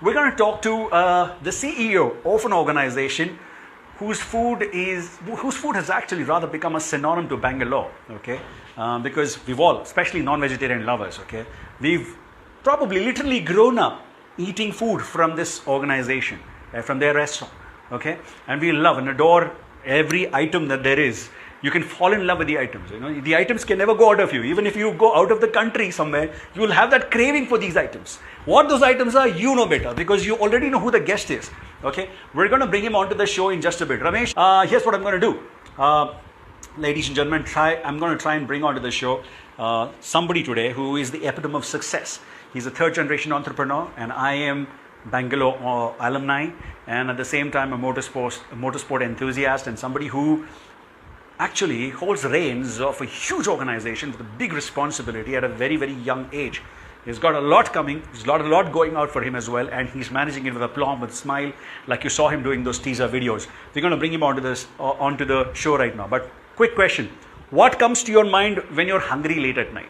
we're going to talk to the CEO of an organization whose food has actually rather become a synonym to Bangalore, okay? Because we've all, especially non-vegetarian lovers, okay, we've probably literally grown up eating food from this organization, from their restaurant, okay? And we love and adore every item that there is. You can fall in love with the items. You know, the items can never go out of you. Even if you go out of the country somewhere, you will have that craving for these items. What those items are, you know better because you already know who the guest is. Okay, we're going to bring him onto the show in just a bit. Ramesh, here's what I'm going to do. Ladies and gentlemen, I'm going to try and bring onto the show somebody today who is the epitome of success. He's a third generation entrepreneur, and I am Bangalore alumni, and at the same time a motorsport enthusiast, and somebody who actually holds reins of a huge organization with a big responsibility at a very, very young age. He's got a lot coming, he's got a lot going out for him as well, and he's managing it with aplomb, with a smile, like you saw him doing those teaser videos. We're going to bring him onto the show right now. But quick question, what comes to your mind when you're hungry late at night?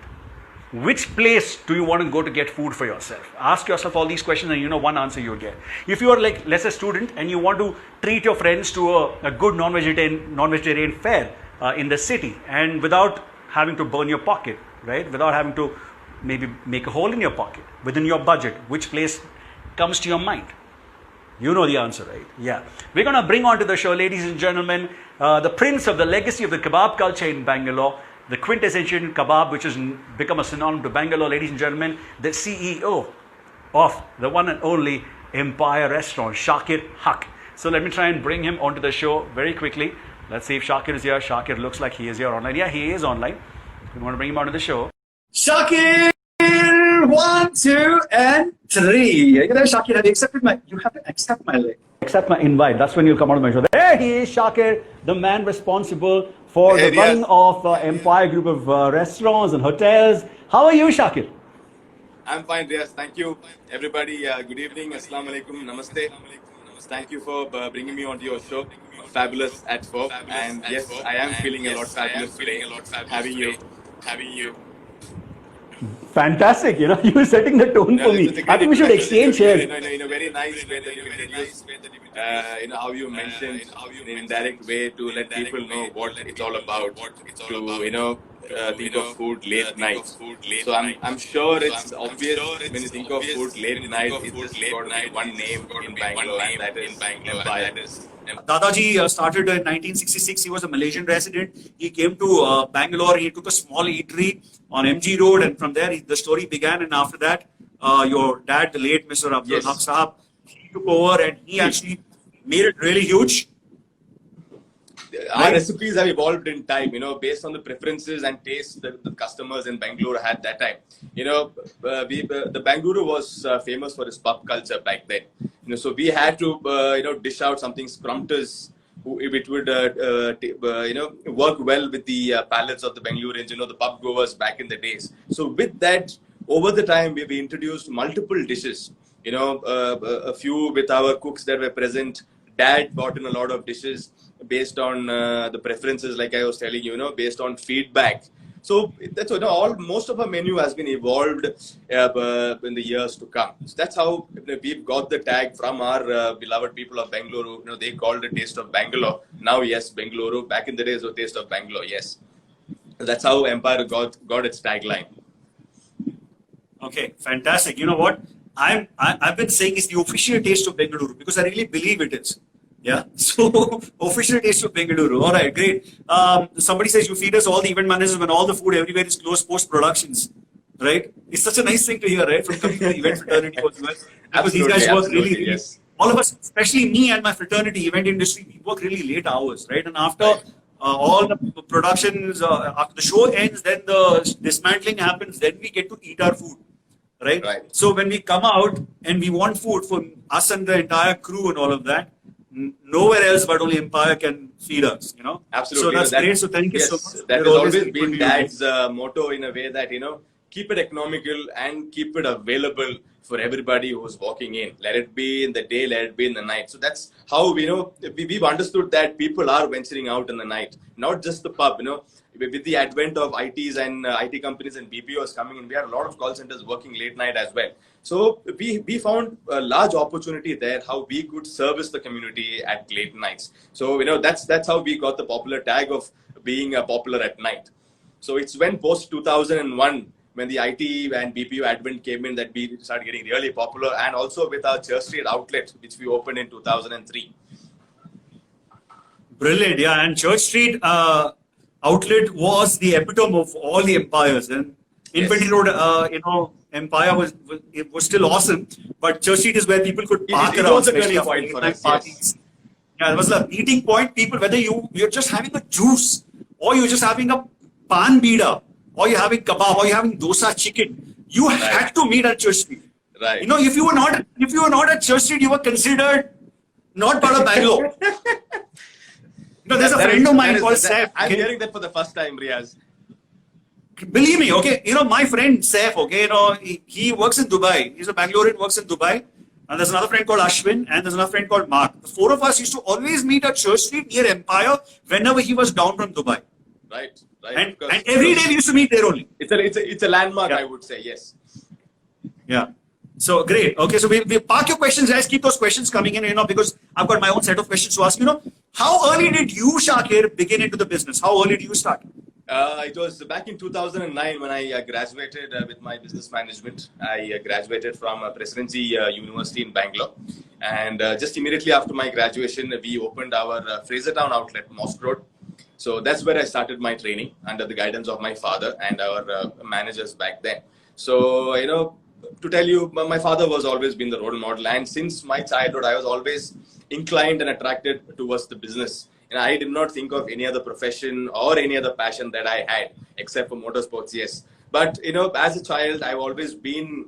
Which place do you want to go to get food for yourself? Ask yourself all these questions and you know one answer you'll get. If you are like, let's say, a student and you want to treat your friends to a good non-vegetarian fare in the city, and without having to burn your pocket, right? Without having to maybe make a hole in your pocket, within your budget, which place comes to your mind? You know the answer, right? Yeah. We're going to bring onto the show, ladies and gentlemen, the prince of the legacy of the kebab culture in Bangalore, the quintessential kebab, which has become a synonym to Bangalore, ladies and gentlemen, the CEO of the one and only Empire Restaurant, Shakir Haq. So let me try and bring him onto the show very quickly. Let's see if Shakir is here. Shakir looks like he is here online. Yeah, he is online. We want to bring him onto the show. Shakir, 1, 2, and 3. You know, Shakir, have you accepted you have to accept my link. Accept my invite. That's when you'll come on my show. There he is, Shakir, the man responsible for the running of Empire Group of restaurants and hotels. How are you, Shakir? I'm fine, Riaz. Thank you, everybody. Good evening. Assalamu alaikum. Namaste. Thank you for bringing me onto your show. Fabulous at 4. And yes, I am feeling a lot fabulous today. Having you. Fantastic. You know, you were setting the tone for me. I think we should exchange here. In a very nice way that you introduced, how you mentioned in an indirect way to let people know what it's all about, to, think of food late night. So I'm sure it's obvious when you think of food late night, it's just got to be one name in Bangalore, and that is Empire. Dadaji started in 1966. He was a Malaysian resident. He came to Bangalore. He took a small eatery on MG Road, and from there the story began. And after that, your dad, the late Mr. Abdul Haq Sahab, he took over and he actually made it really huge. Our recipes have evolved in time, based on the preferences and tastes that the customers in Bangalore had that time. The Bangalore was famous for its pub culture back then. So we had to, dish out something scrumptious, which would, work well with the palates of the Bangaloreans, the pub goers back in the days. So with that, over the time, we introduced multiple dishes. A few with our cooks that were present. Dad brought in a lot of dishes based on the preferences, like I was telling you, based on feedback. So that's most of our menu has been evolved in the years to come. So that's how we've got the tag from our beloved people of Bangalore. They called it Taste of Bangalore. Now, yes, Bangalore. Back in the days, of Taste of Bangalore. Yes, that's how Empire got its tagline. Okay, fantastic. You know what? I've been saying it's the official Taste of Bengaluru because I really believe it is. Yeah. So official Taste of Bengaluru. All right, great. Somebody says you feed us all the event managers when all the food everywhere is closed post productions. Right? It's such a nice thing to hear, right? From coming to the event fraternity as well. Because these guys work really, yes. All of us, especially me and my fraternity, event industry, we work really late hours, right? And after all the productions, after the show ends, then the dismantling happens, then we get to eat our food. Right? So when we come out and we want food for us and the entire crew and all of that, nowhere else but only Empire can feed us, Absolutely. So that's great. So thank you so much. That has always been Dad's motto in a way that, keep it economical and keep it available for everybody who's walking in. Let it be in the day, let it be in the night. So that's how, we've understood that people are venturing out in the night, not just the pub, With the advent of ITs and IT companies and BPOs coming in, we had a lot of call centers working late night as well. So we found a large opportunity there, how we could service the community at late nights. So that's how we got the popular tag of being popular at night. So it's when post 2001, when the IT and BPO advent came in, that we started getting really popular, and also with our Church Street outlet, which we opened in 2003. Brilliant, yeah. And Church Street outlet was the epitome of all the empires. And Infantry Road, Empire was still awesome, but Church Street is where people could park It around, was a especially turning after point for late-night us, parties. yes. Yeah, it was a meeting point. People, whether you're just having a juice, or you're just having a pan bida, or you're having kebab, or you're having dosa chicken, you had to meet at Church Street. Right. If you were not at Church Street, you were considered not part of Bangalore. There's a friend of mine called Saif. I'm hearing that for the first time, Riaz. Believe me, okay. My friend Saif, okay. He works in Dubai. He's a Bangalorean, works in Dubai. And there's another friend called Ashwin, and there's another friend called Mark. The four of us used to always meet at Church Street near Empire whenever he was down from Dubai. Right. And every day we used to meet there only. It's a landmark, Yeah. I would say. Yes. Yeah. So great. Okay, so we park your questions, guys. Keep those questions coming in, because I've got my own set of questions to ask. How early did you, Shakir, begin into the business? How early did you start? It was back in 2009 when I graduated with my business management. I graduated from Presidency University in Bangalore. And just immediately after my graduation, we opened our Frasertown outlet, Mosque Road. So that's where I started my training under the guidance of my father and our managers back then. So, to tell you, my father was always been the role model. And since my childhood, I was always inclined and attracted towards the business. And I did not think of any other profession or any other passion that I had, except for motorsports, yes. But, as a child, I've always been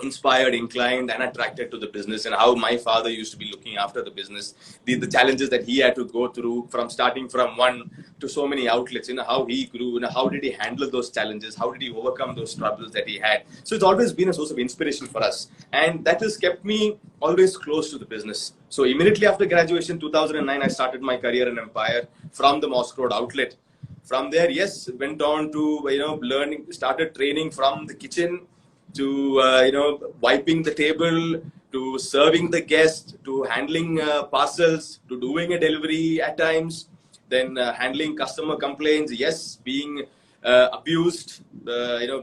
inspired, inclined, and attracted to the business, and how my father used to be looking after the business, the challenges that he had to go through from starting from one to so many outlets, how he grew, how did he handle those challenges, how did he overcome those troubles that he had. So it's always been a source of inspiration for us, and that has kept me always close to the business. So immediately after graduation, 2009, I started my career in Empire from the Mosque Road outlet. From there, yes, went on to, learning, started training from the kitchen to, wiping the table, to serving the guest, to handling parcels, to doing a delivery at times, then handling customer complaints, yes, being abused,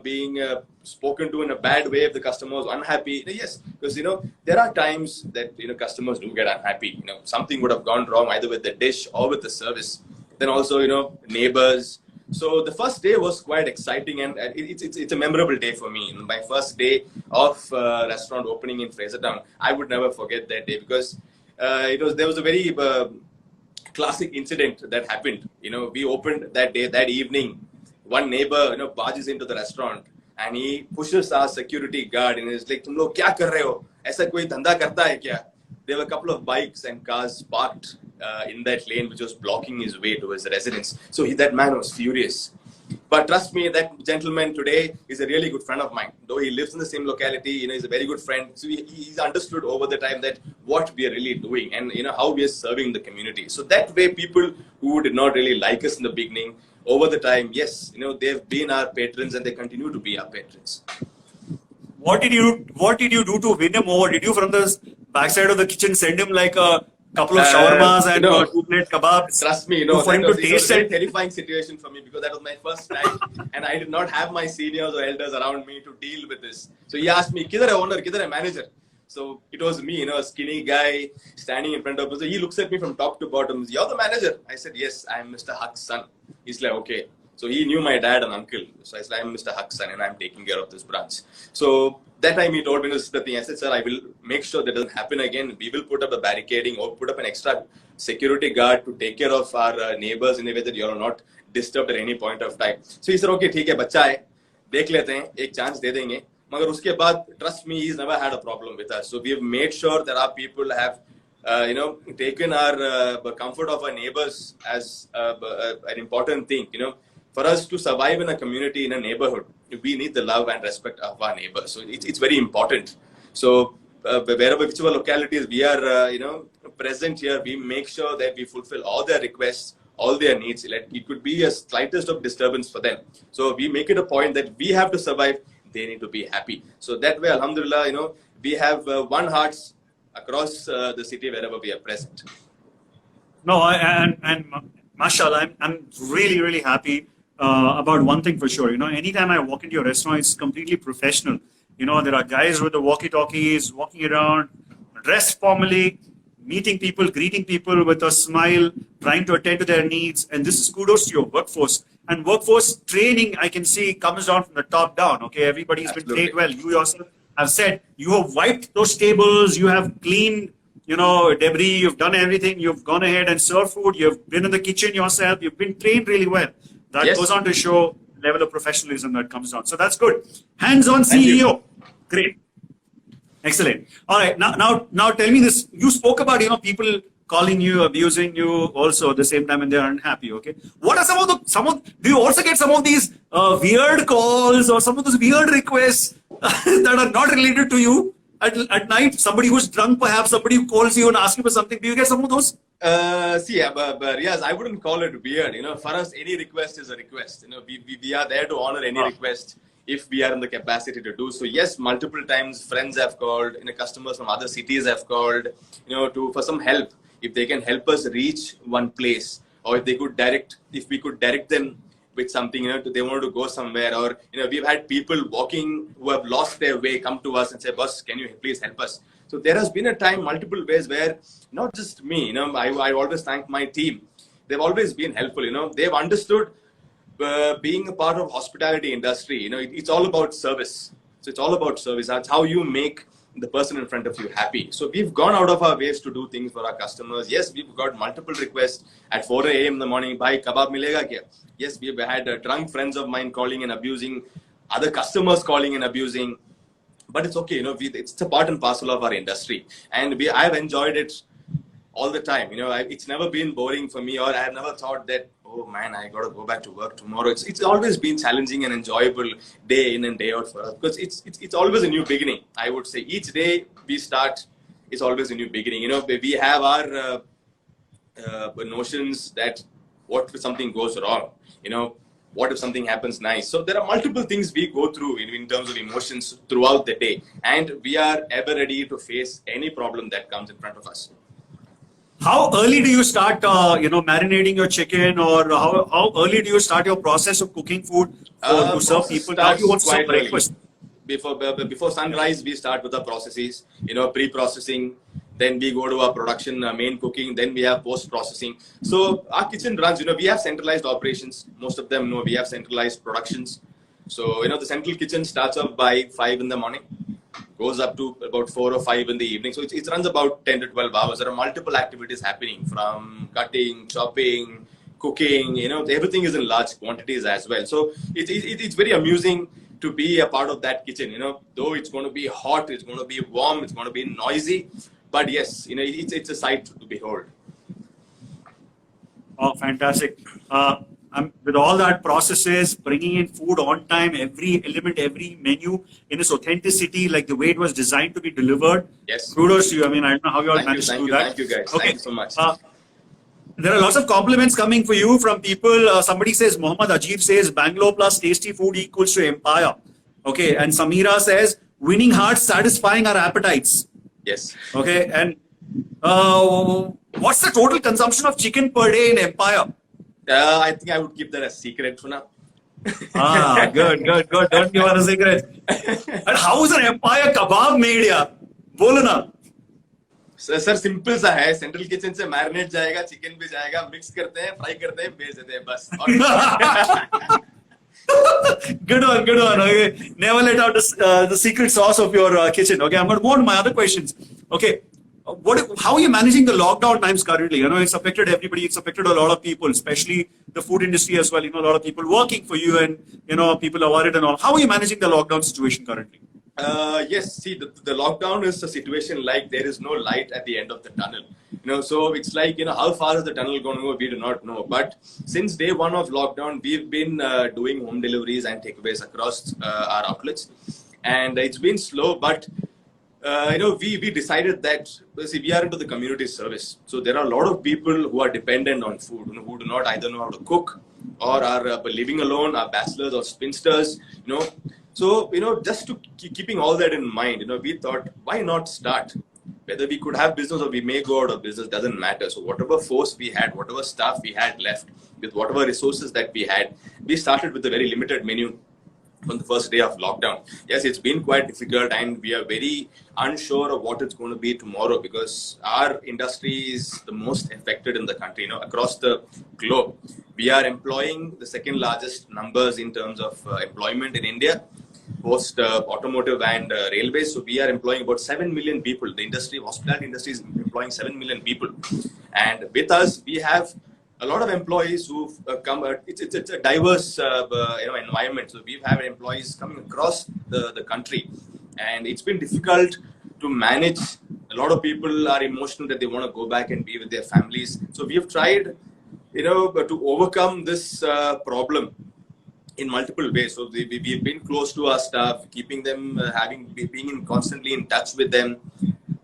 being spoken to in a bad way if the customer was unhappy. Yes, because, there are times that, customers do get unhappy. Something would have gone wrong either with the dish or with the service. Then also, neighbors. So the first day was quite exciting, and it's a memorable day for me. My first day of restaurant opening in Frasertown, I would never forget that day, because there was a very classic incident that happened. We opened that day, that evening. One neighbor, barges into the restaurant, and he pushes our security guard and is like, "Tum log kya kar rahe ho? Aisa koi dhanda karta hai kya?" There were a couple of bikes and cars parked in that lane, which was blocking his way to his residence. So that man was furious. But trust me, that gentleman today is a really good friend of mine. Though he lives in the same locality, he's a very good friend. So he's understood over the time that what we are really doing and how we are serving the community. So that way, people who did not really like us in the beginning, over the time, yes, they've been our patrons and they continue to be our patrons. What did you do to win him over? Did you, from the backside of the kitchen, send him like a couple of shawarmas and 2-plate kebabs? Trust me, for him to it was taste a very it? terrifying situation for me, because that was my first time and I did not have my seniors or elders around me to deal with this. So he asked me, "Kidhar hai owner, kidhar hai manager?" So it was me, a skinny guy standing in front of him. So he looks at me from top to bottom. "You're the manager?" I said, "Yes, I'm Mr. Huck's son." He's like, "Okay." So he knew my dad and uncle. So I said, "I'm Mr. Huck's son and I'm taking care of this branch." So that time he told me this is the thing. I said, "Sir, I will make sure that doesn't happen again. We will put up a barricading or put up an extra security guard to take care of our neighbors in a way that you are not disturbed at any point of time." So he said, "Okay, ठीक है, बच्चा है, देख लेते हैं, एक chance दे देंगे." मगर उसके बाद, trust me, he's never had a problem with us. So we have made sure that our people have, taken our comfort of our neighbors as an important thing. For us to survive in a community, in a neighborhood, we need the love and respect of our neighbors. So it's very important. So whichever localities we are, present here, we make sure that we fulfill all their requests, all their needs. It could be a slightest of disturbance for them. So we make it a point that we have to survive. they need to be happy. So that way, alhamdulillah, we have one hearts across the city wherever we are present. No, and mashallah, I'm really, really happy about one thing for sure. Anytime I walk into your restaurant, it's completely professional. There are guys with the walkie-talkies walking around, dressed formally, meeting people, greeting people with a smile, trying to attend to their needs. And this is kudos to your workforce. And workforce training, I can see, comes down from the top down. Okay, everybody's been trained well. You yourself have said you have wiped those tables, you have cleaned, debris, you've done everything, you've gone ahead and served food, you've been in the kitchen yourself, you've been trained really well. That goes on to show level of professionalism that comes down. So that's good. Hands-on CEO. Great. Excellent. All right. Now tell me this. You spoke about, people calling you, abusing you also at the same time and they're unhappy. Okay. What are do you also get some of these weird calls or some of those weird requests that are not related to you at night? Somebody who's drunk, perhaps somebody who calls you and asks you for something. Do you get some of those? But yes, I wouldn't call it weird. For us, any request is a request. We are there to honor any request if we are in the capacity to do so. Yes, multiple times friends have called, customers from other cities have called, for some help. If they can help us reach one place, or if we could direct them with something, they wanted to go somewhere, or, we've had people walking who have lost their way come to us and say, boss, can you please help us? So there has been a time, multiple ways where not just me, I always thank my team. They've always been helpful, they've understood being a part of hospitality industry, it's all about service. So it's all about service. That's how you make the person in front of you happy. So we've gone out of our ways to do things for our customers. Yes, we've got multiple requests at 4 a.m. in the morning. Bhai, kebab milega kya? Yes, we've had drunk friends of mine calling and abusing, other customers calling and abusing. But it's okay, it's a part and parcel of our industry. And I've enjoyed it all the time. It's never been boring for me, or I have never thought that, oh man, I got to go back to work tomorrow. It's always been challenging and enjoyable day in and day out for us, because it's always a new beginning. I would say each day we start is always a new beginning. We have our notions that what if something goes wrong? What if something happens nice? So there are multiple things we go through in terms of emotions throughout the day, and we are ever ready to face any problem that comes in front of us. How early do you start, marinating your chicken, or how early do you start your process of cooking food to serve people? How do you want to serve breakfast? Before sunrise, we start with the processes, pre-processing. Then we go to our production, main cooking. Then we have post-processing. So our kitchen runs, we have centralized operations. Most of them know we have centralized productions. So, the central kitchen starts up by 5 in the morning, goes up to about 4 or 5 in the evening. So it runs about 10 to 12 hours. There are multiple activities happening, from cutting, chopping, cooking, everything is in large quantities as well. So it's very amusing to be a part of that kitchen, though it's going to be hot, it's going to be warm, it's going to be noisy. But yes, it's a sight to behold. Oh, fantastic. With all that processes, bringing in food on time, every element, every menu in its authenticity, like the way it was designed to be delivered. Yes. Kudos to you. I don't know how you all managed to do that. Thank you, guys. Okay. Thank you so much. There are lots of compliments coming for you from people. Somebody says, Mohammad Ajib says, Bangalore plus tasty food equals to empire. Okay. And Samira says, winning hearts, satisfying our appetites. Yes. Okay. And what's the total consumption of chicken per day in Empire? I think I would keep that a secret for now. Good. Don't give us a secret. And how is an Empire kebab made here? Bolo na. Sir, simple सा है. Central kitchen से marinate जाएगा, chicken भी जाएगा, mix करते हैं, fry करते हैं, भेज देते हैं बस. Good one. Okay. Never let out the secret sauce of your kitchen. Okay. I'm going to go on to my other questions. Okay. How are you managing the lockdown times currently? It's affected everybody. It's affected a lot of people, especially the food industry as well. A lot of people working for you, and, people are worried and all. How are you managing the lockdown situation currently? Yes, see, the lockdown is a situation like there is no light at the end of the tunnel. So it's like, how far is the tunnel going to go? We do not know. But since day one of lockdown, we've been doing home deliveries and takeaways across our outlets. And it's been slow, but we decided that, see, we are into the community service. So there are a lot of people who are dependent on food, who do not either know how to cook or are living alone, are bachelors or spinsters, So, just to keeping all that in mind, we thought, why not start? Whether we could have business or we may go out of business doesn't matter. So whatever force we had, whatever staff we had left, with whatever resources that we had, we started with a very limited menu on the first day of lockdown. Yes, it's been quite difficult and we are very unsure of what it's going to be tomorrow because our industry is the most affected in the country, across the globe. We are employing the second largest numbers in terms of employment in India, post automotive and railways. So we are employing about 7 million people. The industry, hospitality industry is employing 7 million people. And with us, we have a lot of employees who've come. It's a diverse environment. So we've had employees coming across the country, and it's been difficult to manage. A lot of people are emotional that they want to go back and be with their families. So we have tried, to overcome this problem in multiple ways. So we've been close to our staff, keeping them, being constantly in touch with them,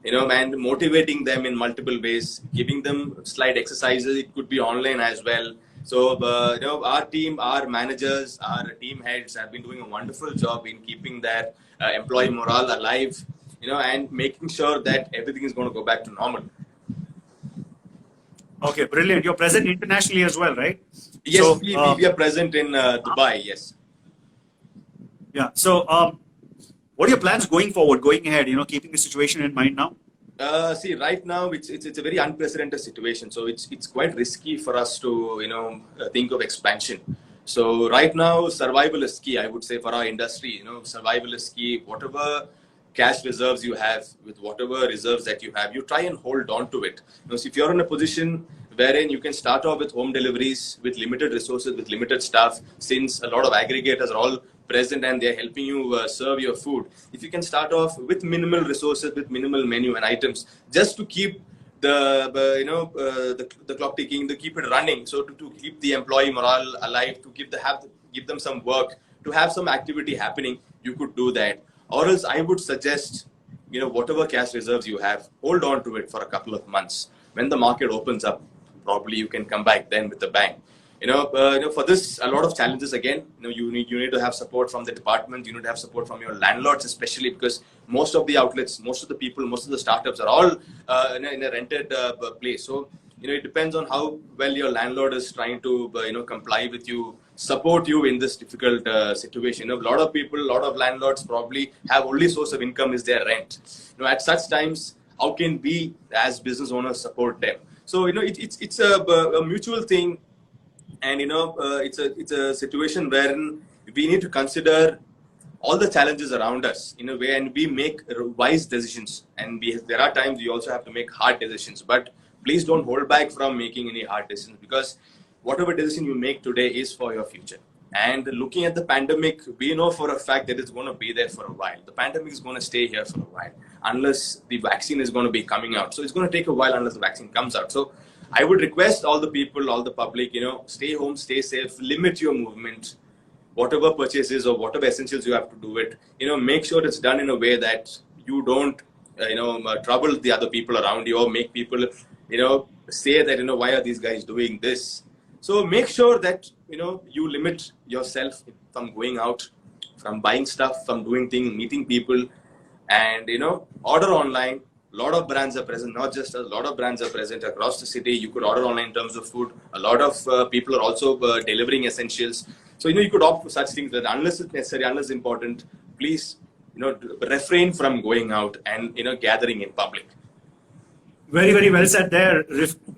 and motivating them in multiple ways, giving them slight exercises. It could be online as well. So, our team, our managers, our team heads have been doing a wonderful job in keeping that employee morale alive, and making sure that everything is going to go back to normal. Okay, brilliant. You're present internationally as well, right? Yes, So, we are present in Dubai, yes. Yeah. So, what are your plans going forward, going ahead, keeping the situation in mind now? See, right now it's a very unprecedented situation, so it's quite risky for us to think of expansion. So right now, survival is key. I would say for our industry, survival is key. Whatever cash reserves you have, with whatever reserves that you have, you try and hold on to it. So if you're in a position wherein you can start off with home deliveries, with limited resources, with limited staff, since a lot of aggregators are all present and they're helping you serve your food. If you can start off with minimal resources, with minimal menu and items, just to keep the clock ticking, to keep it running, so to keep the employee morale alive, to give them some work, to have some activity happening, you could do that. Or else I would suggest, whatever cash reserves you have, hold on to it for a couple of months. When the market opens up, probably you can come back then with a bang. For this, a lot of challenges again. You need to have support from the department. You need to have support from your landlords, especially because most of the outlets, most of the people, most of the startups are all in a rented place. So it depends on how well your landlord is trying to comply with you, support you in this difficult situation. A lot of people, a lot of landlords probably have only source of income is their rent. At such times, how can we as business owners support them? So it's a mutual thing. And it's a situation wherein we need to consider all the challenges around us in a way, and we make wise decisions. And there are times we also have to make hard decisions. But please don't hold back from making any hard decisions, because whatever decision you make today is for your future. And looking at the pandemic, we know for a fact that it's going to be there for a while. The pandemic is going to stay here for a while, unless the vaccine is going to be coming out. So it's going to take a while unless the vaccine comes out. So I would request all the people, all the public, stay home, stay safe, limit your movement, whatever purchases or whatever essentials you have to do it, make sure it's done in a way that you don't, trouble the other people around you or make people, say that, why are these guys doing this? So make sure that, you limit yourself from going out, from buying stuff, from doing things, meeting people, and, order online. A lot of brands are present, not just us, a lot of brands are present across the city. You could order online in terms of food. A lot of people are also delivering essentials. So, you could opt for such things that unless it's necessary, unless it's important, please, refrain from going out and, gathering in public. Very, very well said there.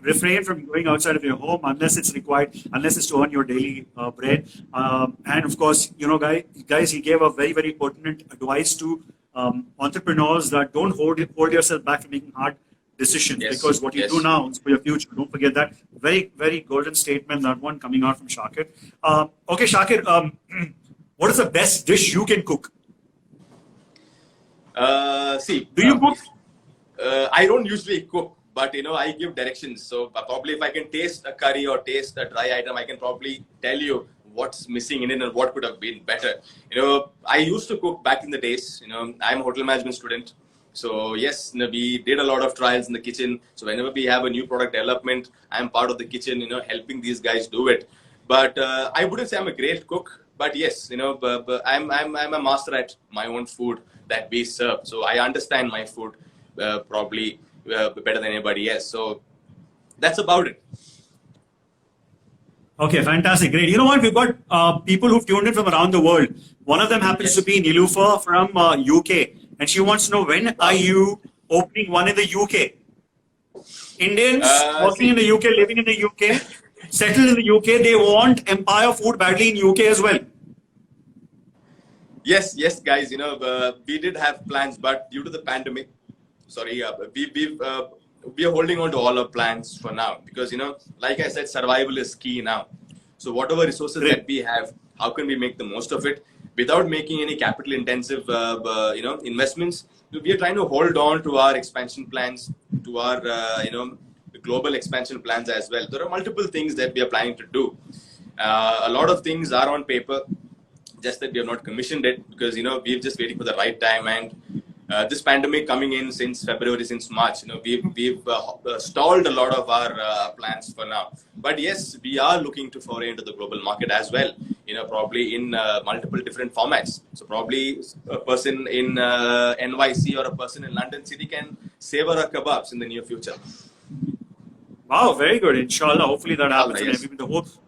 Refrain from going outside of your home unless it's required, unless it's to earn your daily bread. And of course, guys, he gave a very, very pertinent advice to entrepreneurs that don't hold yourself back from making hard decisions, because what you do now is for your future. Don't forget that. Very, very golden statement, that one coming out from Shakir. Okay, Shakir, what is the best dish you can cook? Do you cook? I don't usually cook, but I give directions. So probably if I can taste a curry or taste a dry item, I can probably tell you what's missing in it and what could have been better. I used to cook back in the days. I'm a hotel management student. So yes, we did a lot of trials in the kitchen. So whenever we have a new product development, I'm part of the kitchen, helping these guys do it. But I wouldn't say I'm a great cook. but yes, I'm a master at my own food that we serve. So I understand my food probably better than anybody else. So that's about it. Okay, fantastic, great. You know what? We've got people who've tuned in from around the world. One of them happens to be Nilufer from UK, and she wants to know, when are you opening one in the UK? Indians working in the UK, living in the UK, settled in the UK, they want Empire Food badly in UK as well. Yes, guys. We did have plans, but due to the pandemic, we are holding on to all our plans for now because like I said, survival is key now. So whatever resources that we have, how can we make the most of it without making any capital intensive investments? We are trying to hold on to our expansion plans, to our global expansion plans as well. There are multiple things that we are planning to do. A lot of things are on paper, just that we have not commissioned it because we're just waiting for the right time. And this pandemic coming in since February, since March, we've stalled a lot of our plans for now. But yes, we are looking to foray into the global market as well. Probably in multiple different formats. So probably a person in NYC or a person in London City can savor our kebabs in the near future. Wow, very good. Inshallah, hopefully that happens. Yes.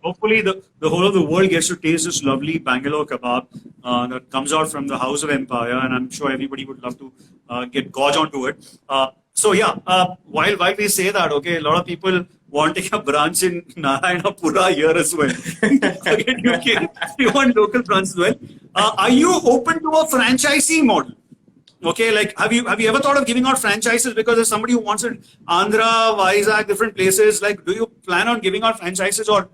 Hopefully the whole of the world gets to taste this lovely Bangalore kebab that comes out from the House of Empire, and I'm sure everybody would love to get gorge onto it. While we say that, okay, a lot of people wanting a branch in Narayanapura here as well. Forget UK, you want local branch as well. Are you open to a franchisee model? Okay, like have you ever thought of giving out franchises? Because there's somebody who wants it, Andhra, Vizag, different places. Like, do you plan on giving out franchises, or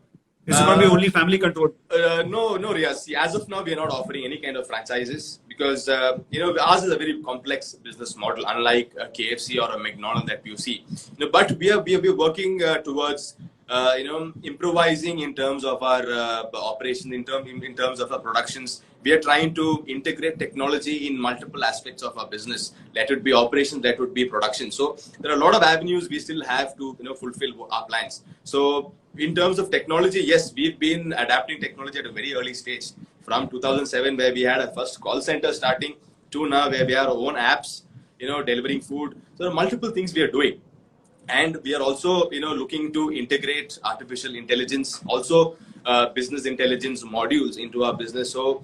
is it going to be only family controlled? No, Riyaz. See, as of now, we are not offering any kind of franchises because ours is a very complex business model, unlike a KFC or a McDonald's that you see. But we are working towards improvising in terms of our operations, in terms of our productions. We are trying to integrate technology in multiple aspects of our business. That would be operations, that would be production. So there are a lot of avenues we still have to fulfill our plans. So in terms of technology, yes, we've been adapting technology at a very early stage. From 2007, where we had a first call center starting, to now where we have our own apps, delivering food. So there are multiple things we are doing. And we are also, looking to integrate artificial intelligence, also business intelligence modules into our business. So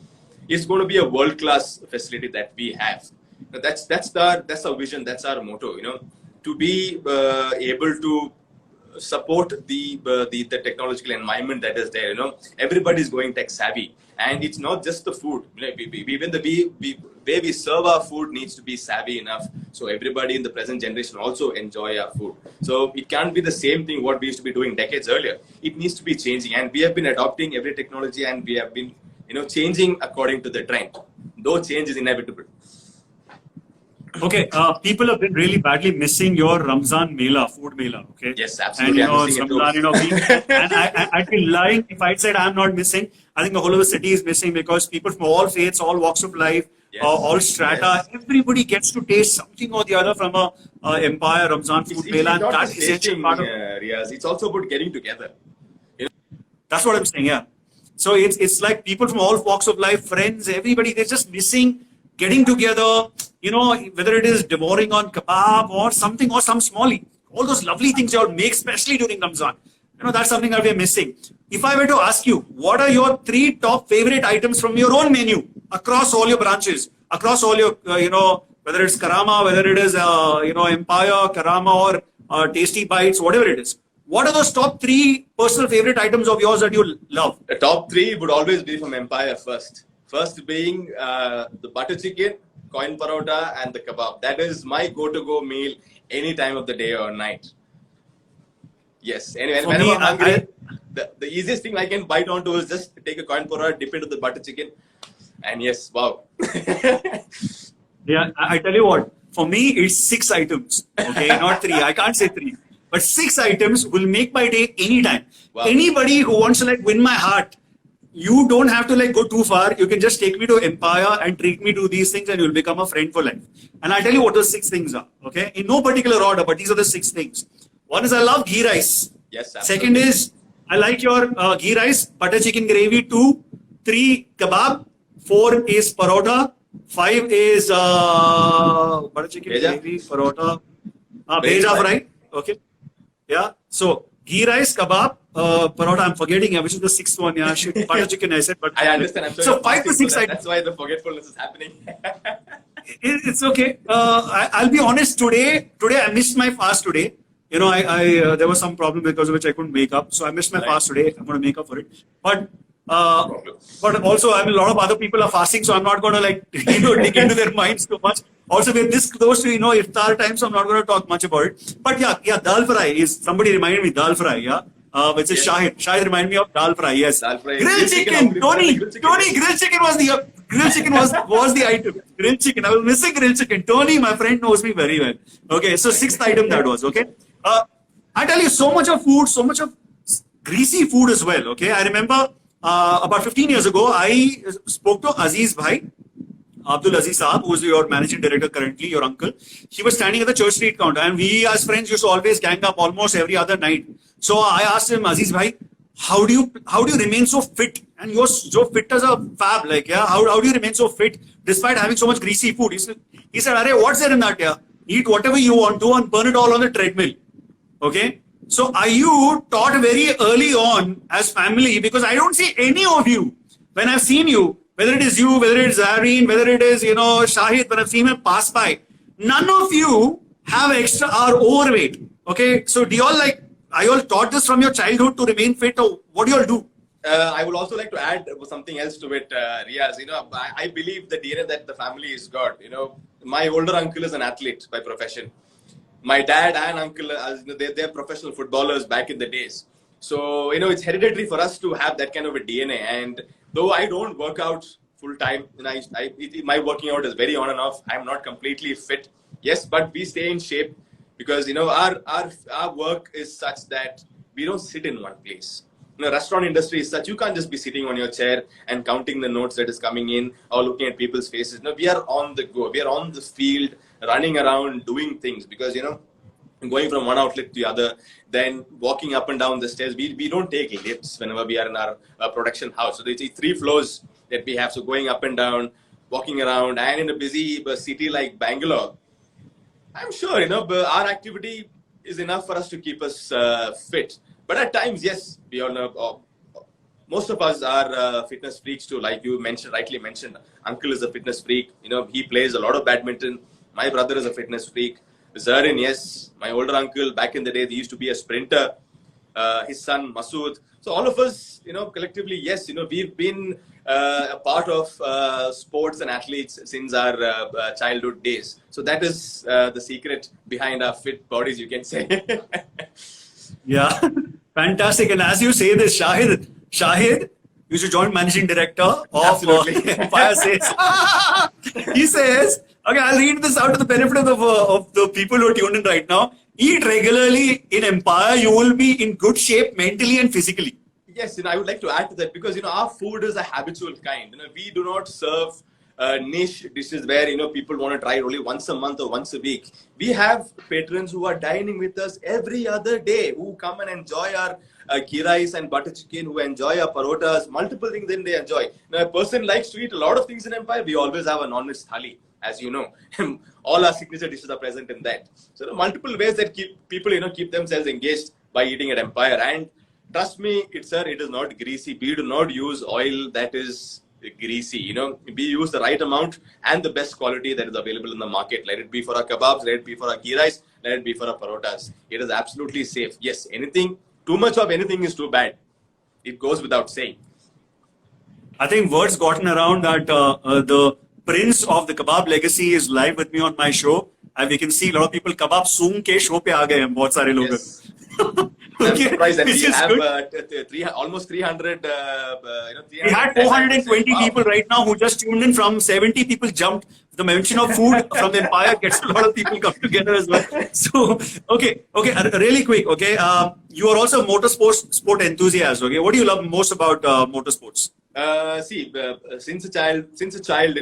it's going to be a world-class facility that we have. That's our vision. That's our motto. To be able to support the technological environment that is there. Everybody is going tech savvy, and it's not just the food. Even the way we serve our food needs to be savvy enough, so everybody in the present generation also enjoy our food. So it can't be the same thing what we used to be doing decades earlier. It needs to be changing, and we have been adopting every technology, and we have been changing according to the trend. Though change is inevitable. Okay, people have been really badly missing your Ramzan Mela, food Mela. Okay. Yes, absolutely. And I'd be lying if I said I'm not missing. I think the whole of the city is missing because people from all faiths, all walks of life, all strata, everybody gets to taste something or the other from a Empire Ramzan food Mela. And that is essential part of Riyaz. It's also about getting together. That's what I'm saying. Yeah. So it's like people from all walks of life, friends, everybody, they're just missing getting together, whether it is devouring on kebab or something or some smallie. All those lovely things you all make, especially during Ramzan. That's something that we're missing. If I were to ask you, what are your 3 top favorite items from your own menu across all your branches, across all your, whether it's Karama, whether it is, Empire, Karama or Tasty Bites, whatever it is. What are those top 3 personal favorite items of yours that you love? The top 3 would always be from Empire first. First being the butter chicken, coin parota, and the kebab. That is my go-to-go meal any time of the day or night. Yes. Anyway, when I'm hungry, the easiest thing I can bite onto is just take a coin parota, dip into the butter chicken, and yes, wow. Yeah, I tell you what. For me, it's 6 items. Okay, not 3. I can't say 3, but 6 items will make my day anytime. Wow. Anybody who wants to win my heart, you don't have to go too far. You can just take me to Empire and treat me to these things, and you'll become a friend for life. And I'll tell you what those 6 things are. Okay, in no particular order, but these are the 6 things. One is I love ghee rice. Yes. Absolutely. Second is I like your ghee rice, butter chicken gravy. 2, 3 kebab, 4 is parota, 5 is butter chicken, Bheja. gravy, parota, Bheja bheja fry. fry. Okay. Yeah. So ghee rice, kebab, parota. I'm forgetting which is the 6th one. Yeah, shit. Butter chicken. I said, but I understand. I'm sorry. so I'm 5 to fasting, 6 so items. that's why the forgetfulness is happening. It's okay. I'll be honest. Today I missed my fast today. You know, I there was some problem because of which I couldn't make up. So I missed my Right. fast today. I'm going to make up for it. But problem. but also, I mean, a lot of other people are fasting, so I'm not going to like dig into their minds too much. Also, we're this close to iftar time, so I'm not going to talk much about it. But yeah, dal fry is somebody reminded me dal fry. Yeah. Which is Yes. Shahid. Shahid reminded me of dal fry. Yes. Dal fry. Grilled chicken. Only. Tony. Grilled chicken. Tony. Grilled chicken was the item. Grilled chicken. I was missing grilled chicken. Tony, my friend, knows me very well. Okay, so 6th item that was. Okay. I tell you, so much of food, so much of greasy food as well. Okay. I remember about 15 years ago, I spoke to Aziz Bhai. Abdul Aziz Saab, who is your managing director currently, your uncle. He was standing at the Church Street counter, and we as friends used to always gang up almost every other night. So I asked him, Aziz Bhai, how do you remain so fit? And you're so fit as a fab, like, yeah, how do you remain so fit despite having so much greasy food? He said, Arey, what's there in that? Yeah, eat whatever you want to and burn it all on the treadmill. Okay. So are you taught very early on as family? Because I don't see any of you when I've seen you, whether it is you, whether it is Zareen, whether it is, Shahid, when I've seen him pass by, none of you have extra or overweight. Okay. So are you all taught this from your childhood to remain fit, or what do you all do? I would also like to add something else to it, Riaz. I believe the DNA that the family is got. My older uncle is an athlete by profession. My dad and uncle, they're professional footballers back in the days. So, it's hereditary for us to have that kind of a DNA. And though I don't work out full time, my working out is very on and off. I'm not completely fit. Yes, but we stay in shape because, our work is such that we don't sit in one place. Restaurant industry is such, you can't just be sitting on your chair and counting the notes that is coming in or looking at people's faces. We are on the go. We are on the field, running around, doing things because, going from one outlet to the other, then walking up and down the stairs. We don't take lifts whenever we are in our production house. So there's 3 floors that we have. So going up and down, walking around, and in a busy city like Bangalore, I'm sure, our activity is enough for us to keep us fit. But at times, yes, we all know, most of us are fitness freaks too. Like you rightly mentioned, uncle is a fitness freak. He plays a lot of badminton. My brother is a fitness freak. Zarin, yes, my older uncle, back in the day, he used to be a sprinter. His son, Masood. So all of us, collectively, yes, we've been a part of sports and athletes since our childhood days. So that is the secret behind our fit bodies, you can say. Yeah, fantastic. And as you say this, Shahid, you should join managing director of Empire Says. He says, okay, I'll read this out to the benefit of the people who are tuned in right now. Eat regularly in Empire, you will be in good shape mentally and physically. Yes, I would like to add to that because, our food is a habitual kind. We do not serve niche dishes where, people want to try only once a month or once a week. We have patrons who are dining with us every other day, who come and enjoy our ghee rice and butter chicken, who enjoy our parotas, multiple things that they enjoy. Now, a person likes to eat a lot of things in Empire. We always have a non-veg thali, as you know. All our signature dishes are present in that. So, there are multiple ways that people, keep themselves engaged by eating at Empire. And trust me, it is not greasy. We do not use oil that is greasy. We use the right amount and the best quality that is available in the market. Let it be for our kebabs, let it be for our ghee rice, let it be for our parotas. It is absolutely safe. Yes, too much of anything is too bad. It goes without saying. I think word's gotten around that the prince of the kebab legacy is live with me on my show. And we can see a lot of people kebab soon ke show pe aa gaye hain, bahut sare log. Yes. I'm surprised that we have almost 300. We had 420 people right now who just tuned in. From 70 people jumped. The mention of food from the Empire gets a lot of people come together as well. So, okay, really quick. Okay, you are also a sport enthusiast. Okay, what do you love most about motorsports? Since a child,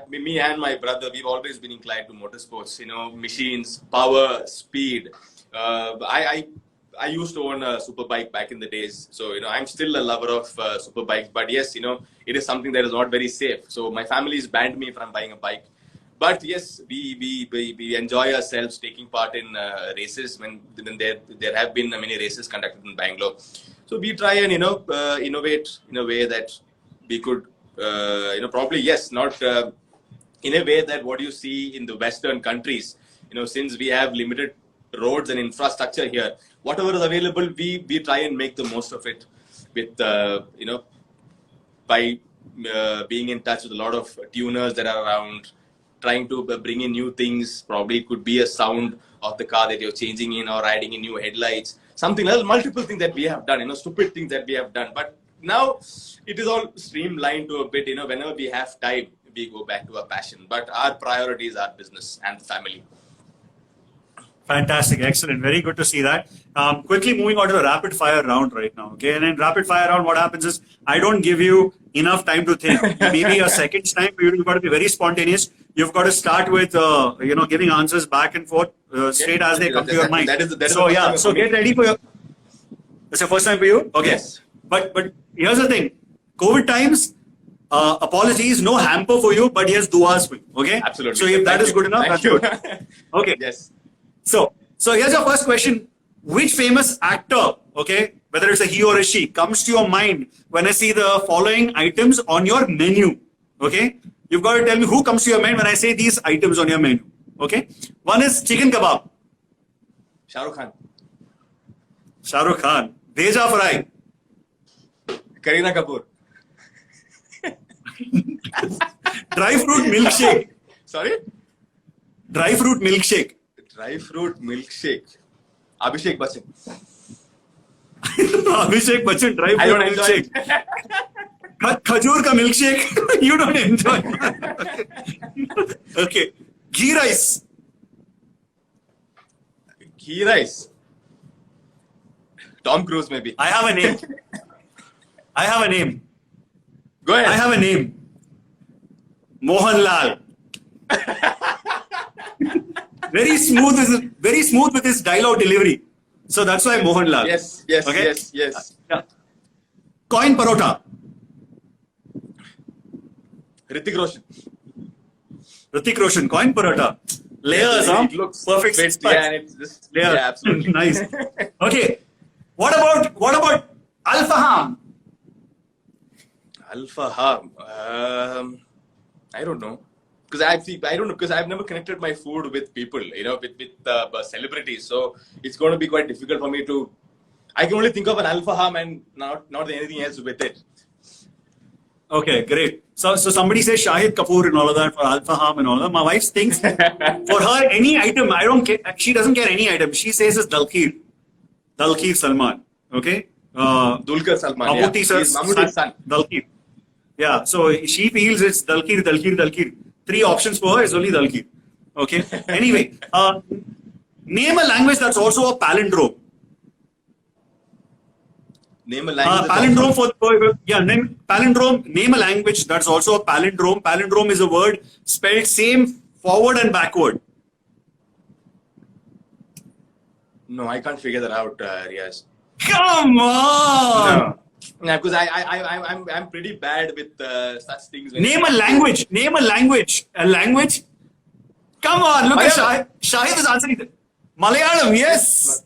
me and my brother, we've always been inclined to motorsports. Machines, power, speed. I used to own a super bike back in the days. So, I'm still a lover of super bikes. But yes, it is something that is not very safe. So my family's banned me from buying a bike. But yes, we enjoy ourselves taking part in races when there have been many races conducted in Bangalore. So we try and, innovate in a way that we could, probably, yes, not in a way that what you see in the Western countries, since we have limited roads and infrastructure here, whatever is available, we try and make the most of it with, by being in touch with a lot of tuners that are around, trying to bring in new things. Probably it could be a sound of the car that you're changing in or adding in new headlights, something else, multiple things that we have done, stupid things that we have done. But now it is all streamlined to a bit, whenever we have time, we go back to our passion. But our priority is our business and the family. Fantastic, excellent, very good to see that. Quickly moving on to the rapid fire round right now. Okay, and in rapid fire round, what happens is I don't give you enough time to think. Maybe a second's time. You've got to be very spontaneous. You've got to start with giving answers back and forth straight as they come to your mind. So get ready for your. It's the first time for you. Okay, yes. But here's the thing. COVID times. Apologies, no hamper for you, but here's duas for you. Okay, absolutely. So if that is good enough, that's good. Okay. Yes. So here's your first question. Which famous actor, okay, whether it's a he or a she, comes to your mind when I see the following items on your menu? Okay, you've got to tell me who comes to your mind when I say these items on your menu. Okay, one is chicken kebab. Shah Rukh Khan. Shah Rukh Khan. Deja fry. Kareena Kapoor. Dry fruit milkshake. Sorry? Dry fruit milkshake. Dry fruit milkshake. Abhishek Bachchan. Abhishek Bachchan, dry fruit I don't enjoy milkshake. Khajur ka milkshake. You don't enjoy. Okay. Ghee rice. Ghee rice. Tom Cruise maybe. I have a name. I have a name. Go ahead. I have a name. Mohanlal. Very smooth with his dialogue delivery. So that's why Mohanlal. Yes. Okay? Yes. Yeah. Coin parota. Hrithik Roshan. Hrithik Roshan. Coin parota. Layers, huh? It looks Perfect. fit, yeah, and it's just, Layer. yeah, absolutely. Nice. Okay. What about Alfaham? Alfaham. I don't know. Because I don't know, because I've never connected my food with people, with celebrities. So it's going to be quite difficult for me to. I can only think of an Alfaham and not anything else with it. Okay, great. So somebody says Shahid Kapoor and all of that for Alfaham and all of that. My wife thinks for her any item, I don't care. She doesn't care any item. She says it's Dalkir Salman. Okay. Dulquer Salman. Mammootty's son. Dalkir. Yeah. So she feels it's Dalkir. 3 options for her is only Dalkir. Okay. Anyway, name a language that's also a palindrome. Name a language. Palindrome. Name a language that's also a palindrome. Palindrome is a word spelled same forward and backward. No, I can't figure that out, Riaz. Come on. No, because I'm pretty bad with such things. Name a language. A language. Come on, look at Shahid is answering that. Malayalam, yes.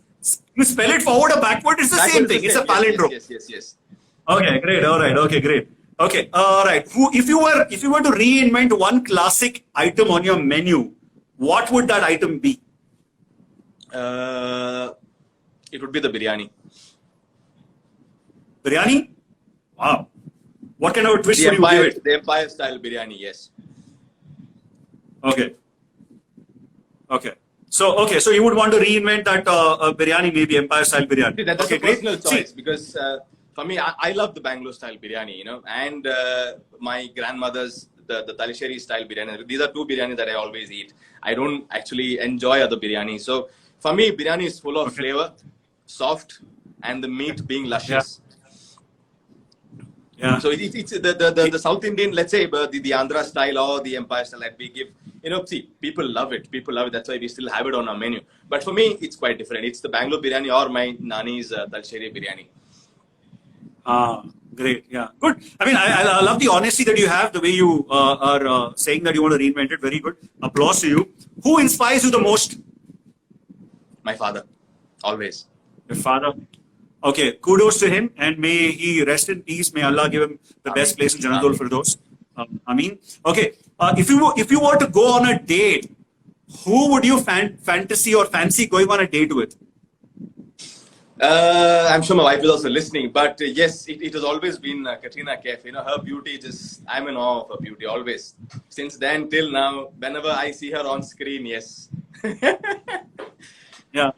You spell it forward or backward, it's the same thing. It's a palindrome. Yes. Okay, great. All right. Okay, great. Okay, all right. If you were to reinvent one classic item on your menu, what would that item be? It would be the biryani. Biryani? Wow. What kind of a twist would you give it? The Empire style biryani, yes. Okay. So you would want to reinvent that biryani, maybe Empire style biryani. That's okay, a personal great. choice because for me, I love the Bangalore style biryani, and my grandmother's the Talisheri style biryani. These are 2 biryanis that I always eat. I don't actually enjoy other biryani. So for me, biryani is full of flavor, soft, and the meat being luscious. Yeah. So it's the South Indian, let's say the Andhra style or the Empire style that we give. See, people love it. People love it. That's why we still have it on our menu. But for me, it's quite different. It's the Bangalore biryani or my nani's Talcherry biryani. Great. Yeah. Good. I mean, I love the honesty that you have, the way you are saying that you want to reinvent it. Very good. Applause to you. Who inspires you the most? My father, always. Your father. Okay. Kudos to him, and may he rest in peace. May Allah give him the best place in Jannatul Firdaus. Ameen. Okay. If you were to go on a date, who would you fancy going on a date with? I'm sure my wife is also listening, but yes, it has always been Katrina Kaif. Her beauty I'm in awe of her beauty always. Since then till now, whenever I see her on screen, yes. Yeah.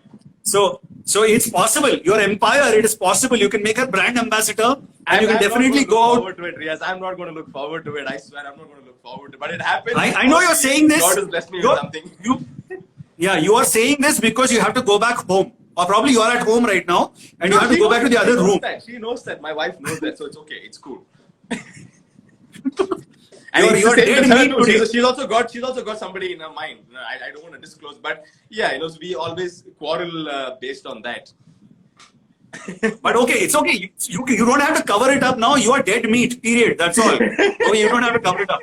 So it's possible. Your empire, it is possible. You can make her brand ambassador, and you can definitely go out. Yes, I'm not going to look forward to it. I swear, I'm not going to look forward to it. But it happens. I know you're saying this. God has blessed me with something. You are saying this because you have to go back home. Or probably you are at home right now, and you have to go back to the other room. She knows that. My wife knows that, so it's okay. It's cool. You're dead meat today. She's also got somebody in her mind. I don't want to disclose, but yeah, so we always quarrel based on that. But okay, it's okay. You don't have to cover it up now. You are dead meat. Period. That's all. Okay, you don't have to cover it up.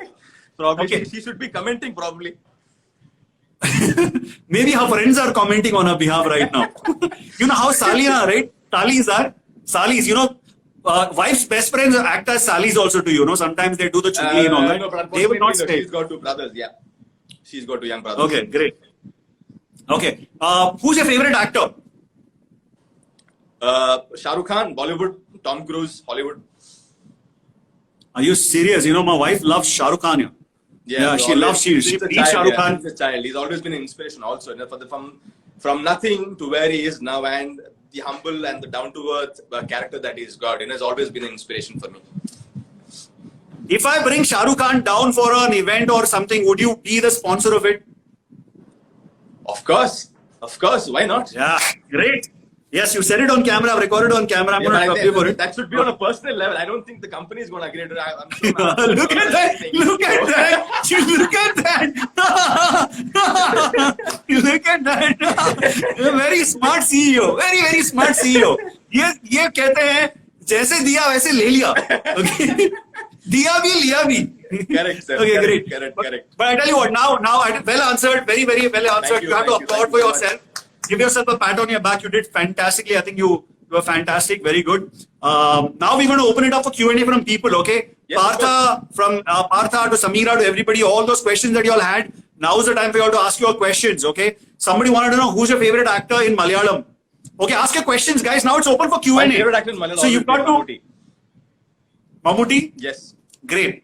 Probably Okay. she should be commenting probably. Maybe her friends are commenting on her behalf right now. You know how Salis, right? Salis, wife's best friends act as Salis also to sometimes they do the chugli and all that. No, but They will not stay. she's got two brothers, yeah. She's got two young brothers. Okay, great. Okay. Who's your favorite actor? Shah Rukh Khan, Bollywood, Tom Cruise, Hollywood. Are you serious? My wife loves Shah Rukh Khan. Yeah, she loves she She's a beats Shah child, Rukh Khan. He's a child. He's always been an inspiration also. From nothing to where he is now, and the humble and the down-to-earth character that he's got, has always been an inspiration for me. If I bring Shah Rukh Khan down for an event or something, would you be the sponsor of it? Of course. Why not? Yeah, great. Yes, you said it on camera. I've recorded on camera. I'm Yeah, going to but trust you for it. that should be on a personal level. I don't think the company is going to agree to it. I'm sure Look at that! Look at that! You look at that! You look at that! You're a very smart CEO. Very, very smart CEO. ये कहते हैं जैसे दिया वैसे ले लिया. Okay? दिया भी लिया भी. Correct, sir. Okay, great. Correct. But I tell you what, now, well answered. Very, very well answered. You have to applaud for yourself. Give yourself a pat on your back. You did fantastically. I think you were fantastic. Very good. Now we're going to open it up for Q&A from people. Okay, Yes, Partha, from Partha to Samira to everybody, all those questions that you all had. Now is the time for you all to ask your questions. Okay. Somebody wanted to know who's your favorite actor in Malayalam. Okay, ask your questions, guys. Now it's open for Q&A. My favorite actor in Malayalam. So you've got to Mammootty. Yes. Great.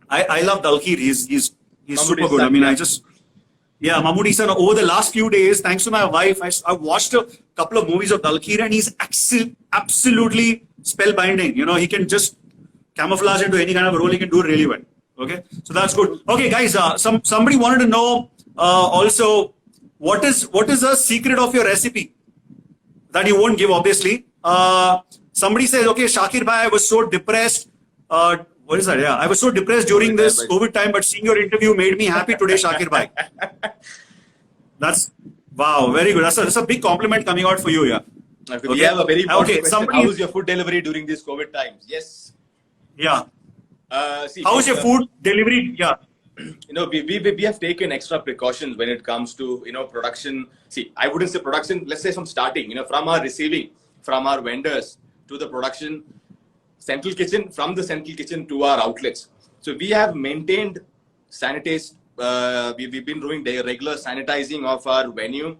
I love Dalkir. He's super good. son, I mean, yeah. Mammootty son, over the last few days, thanks to my wife, I watched a couple of movies of Dalkir and he's absolutely spellbinding. He can just camouflage into any kind of role. He can do it really well. Okay, so that's good. Okay, guys, somebody wanted to know also what is the secret of your recipe that you won't give, obviously. Somebody says, okay, Shakir bhai, I was so depressed. What is that? Yeah, I was so depressed during this COVID time, but seeing your interview made me happy today, Shakir bhai. That's wow, very good. That's a big compliment coming out for you, yeah. Okay. We have a very important question. Somebody, How is your food delivery during these COVID times? Yes. Yeah. See, how is your food delivery? Yeah. We have taken extra precautions when it comes to production. See, I wouldn't say production. Let's say from starting. From our receiving, from our vendors to the production. Central kitchen, from the central kitchen to our outlets. So we have maintained sanitize. We've been doing the regular sanitizing of our venue,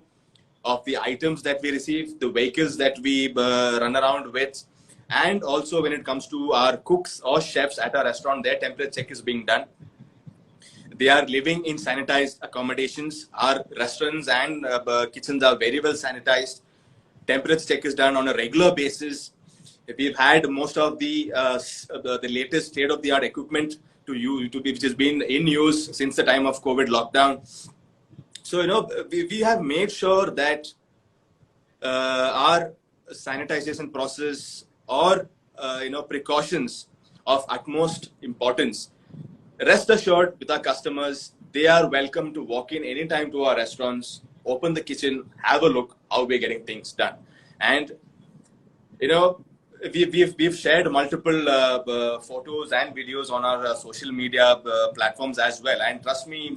of the items that we receive, the vehicles that we run around with, and also when it comes to our cooks or chefs at our restaurant, their temperature check is being done. They are living in sanitized accommodations. Our restaurants and kitchens are very well sanitized. Temperature check is done on a regular basis. We've had most of the latest state-of-the-art equipment which has been in use since the time of COVID lockdown. So we have made sure that our sanitization process or precautions of utmost importance. Rest assured with our customers, they are welcome to walk in anytime to our restaurants, open the kitchen, have a look how we're getting things done. And we've shared multiple photos and videos on our social media platforms as well. And trust me,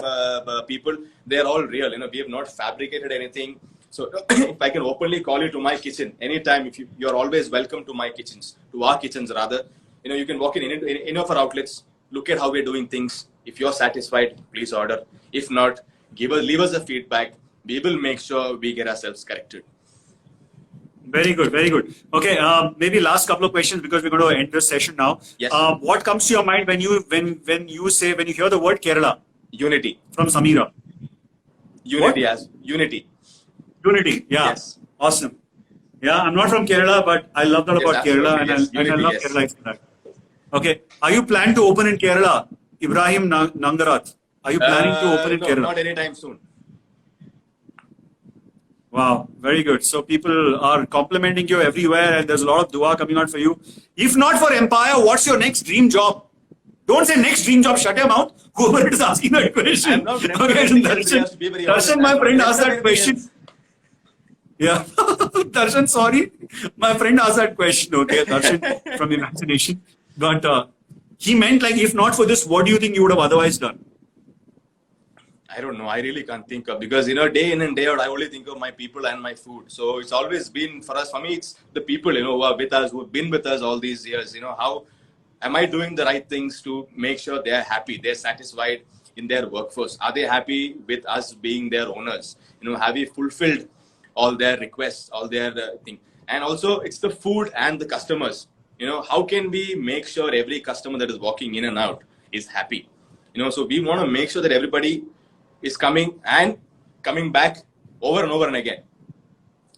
people, they're all real. We have not fabricated anything. So if I can openly call you to my kitchen anytime, if you're always welcome to my kitchens, to our kitchens rather. You can walk in any of our outlets, look at how we're doing things. If you're satisfied, please order. If not, leave us a feedback. We will make sure we get ourselves corrected. Very good, very good. Okay, maybe last couple of questions because we're going to end this session now. Yes. What comes to your mind when you hear the word Kerala? Unity. From Samira. Unity What? as unity. Unity. Yeah. Yes. Awesome. Yeah, I'm not from Kerala, but I love that about Kerala, absolutely. and I Unity, love yes. Kerala. Okay. Are you planning to open in Kerala? Ibrahim Nangarat. Are you planning to open in No, Kerala? not anytime soon. Wow, very good. So people are complimenting you everywhere, and there's a lot of dua coming out for you. If not for Empire, what's your next dream job? Don't say next dream job, shut your mouth. Whoever is asking that question. I'm not Okay, Darshan, my friend asked that question. Yeah. Darshan, sorry. My friend asked that question, okay, Darshan, from Imagination. But he meant like, if not for this, what do you think you would have otherwise done? I don't know. I really can't think of, because day in and day out, I only think of my people and my food. So it's always been for me, it's the people, who are with us, who have been with us all these years. How am I doing the right things to make sure they're happy, they're satisfied in their workforce? Are they happy with us being their owners? Have we fulfilled all their requests, all their thing? And also, it's the food and the customers. How can we make sure every customer that is walking in and out is happy? So we want to make sure that everybody is coming back over and over and again.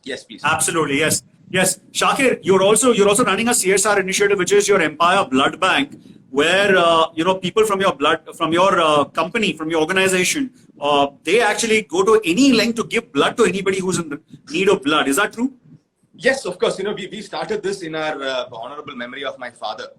Yes, please. Absolutely, yes. Yes, Shakir, you're also running a CSR initiative, which is your Empire Blood Bank, where people from your company, from your organization, they actually go to any length to give blood to anybody who's in need of blood. Is that true? Yes, of course. We started this in our honorable memory of my father.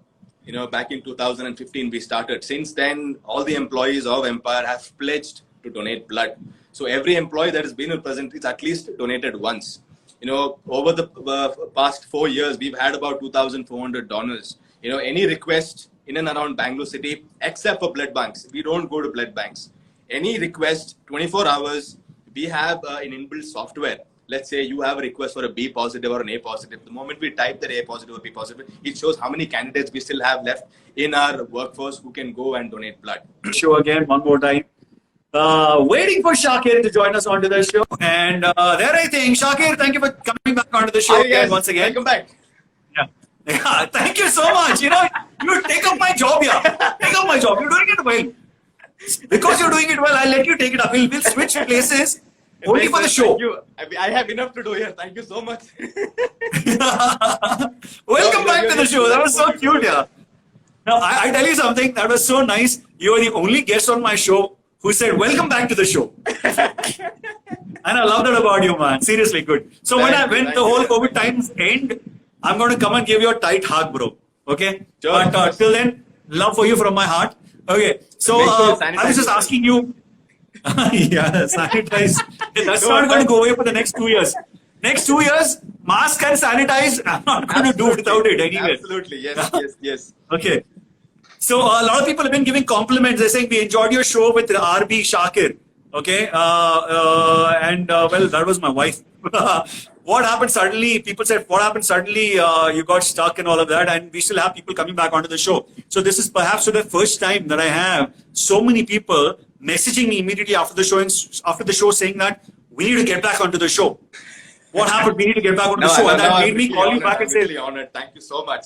Back in 2015 we started. Since then, all the employees of Empire have pledged to donate blood. So every employee that has been present is at least donated once. Over the past 4 years, we've had about 2,400 donors. Any request in and around Bangalore city, except for blood banks, we don't go to blood banks. Any request, 24 hours, we have an inbuilt software. Let's say you have a request for a B positive or an A positive. The moment we type that A positive or B positive, it shows how many candidates we still have left in our workforce who can go and donate blood. Show again one more time. Waiting for Shakir to join us onto the show. And there I think. Shakir, thank you for coming back onto the show again, once again. Welcome back. Yeah, thank you so much. You take up my job here. Take up my job. You're doing it well. Because you're doing it well, I'll let you take it up. We'll switch places only for the show. Thank you. I have enough to do here. Thank you so much. Welcome back to the show. That was so cute, yeah. Now, I tell you something. That was so nice. You were the only guest on my show who said, welcome back to the show. And I love that about you, man. Seriously, good. So when the whole COVID times end, I'm going to come and give you a tight hug, bro. Okay? Sure, But till then, love for you from my heart. Okay. So I was just asking you. Yeah, sanitize. That's not going to go away for the next 2 years. Next 2 years, mask and sanitize. I'm not going to do without it anyway. Absolutely. Yes. Okay. So a lot of people have been giving compliments. They're saying we enjoyed your show with RB Shakir. Okay. Well, that was my wife. What happened suddenly? People said, what happened suddenly? You got stuck and all of that. And we still have people coming back onto the show. So this is perhaps the first time that I have so many people messaging me immediately after the show saying that we need to get back onto the show. What happened? We need to get back onto the show. And that made me call you back and say, I'm really honored. Thank you so much.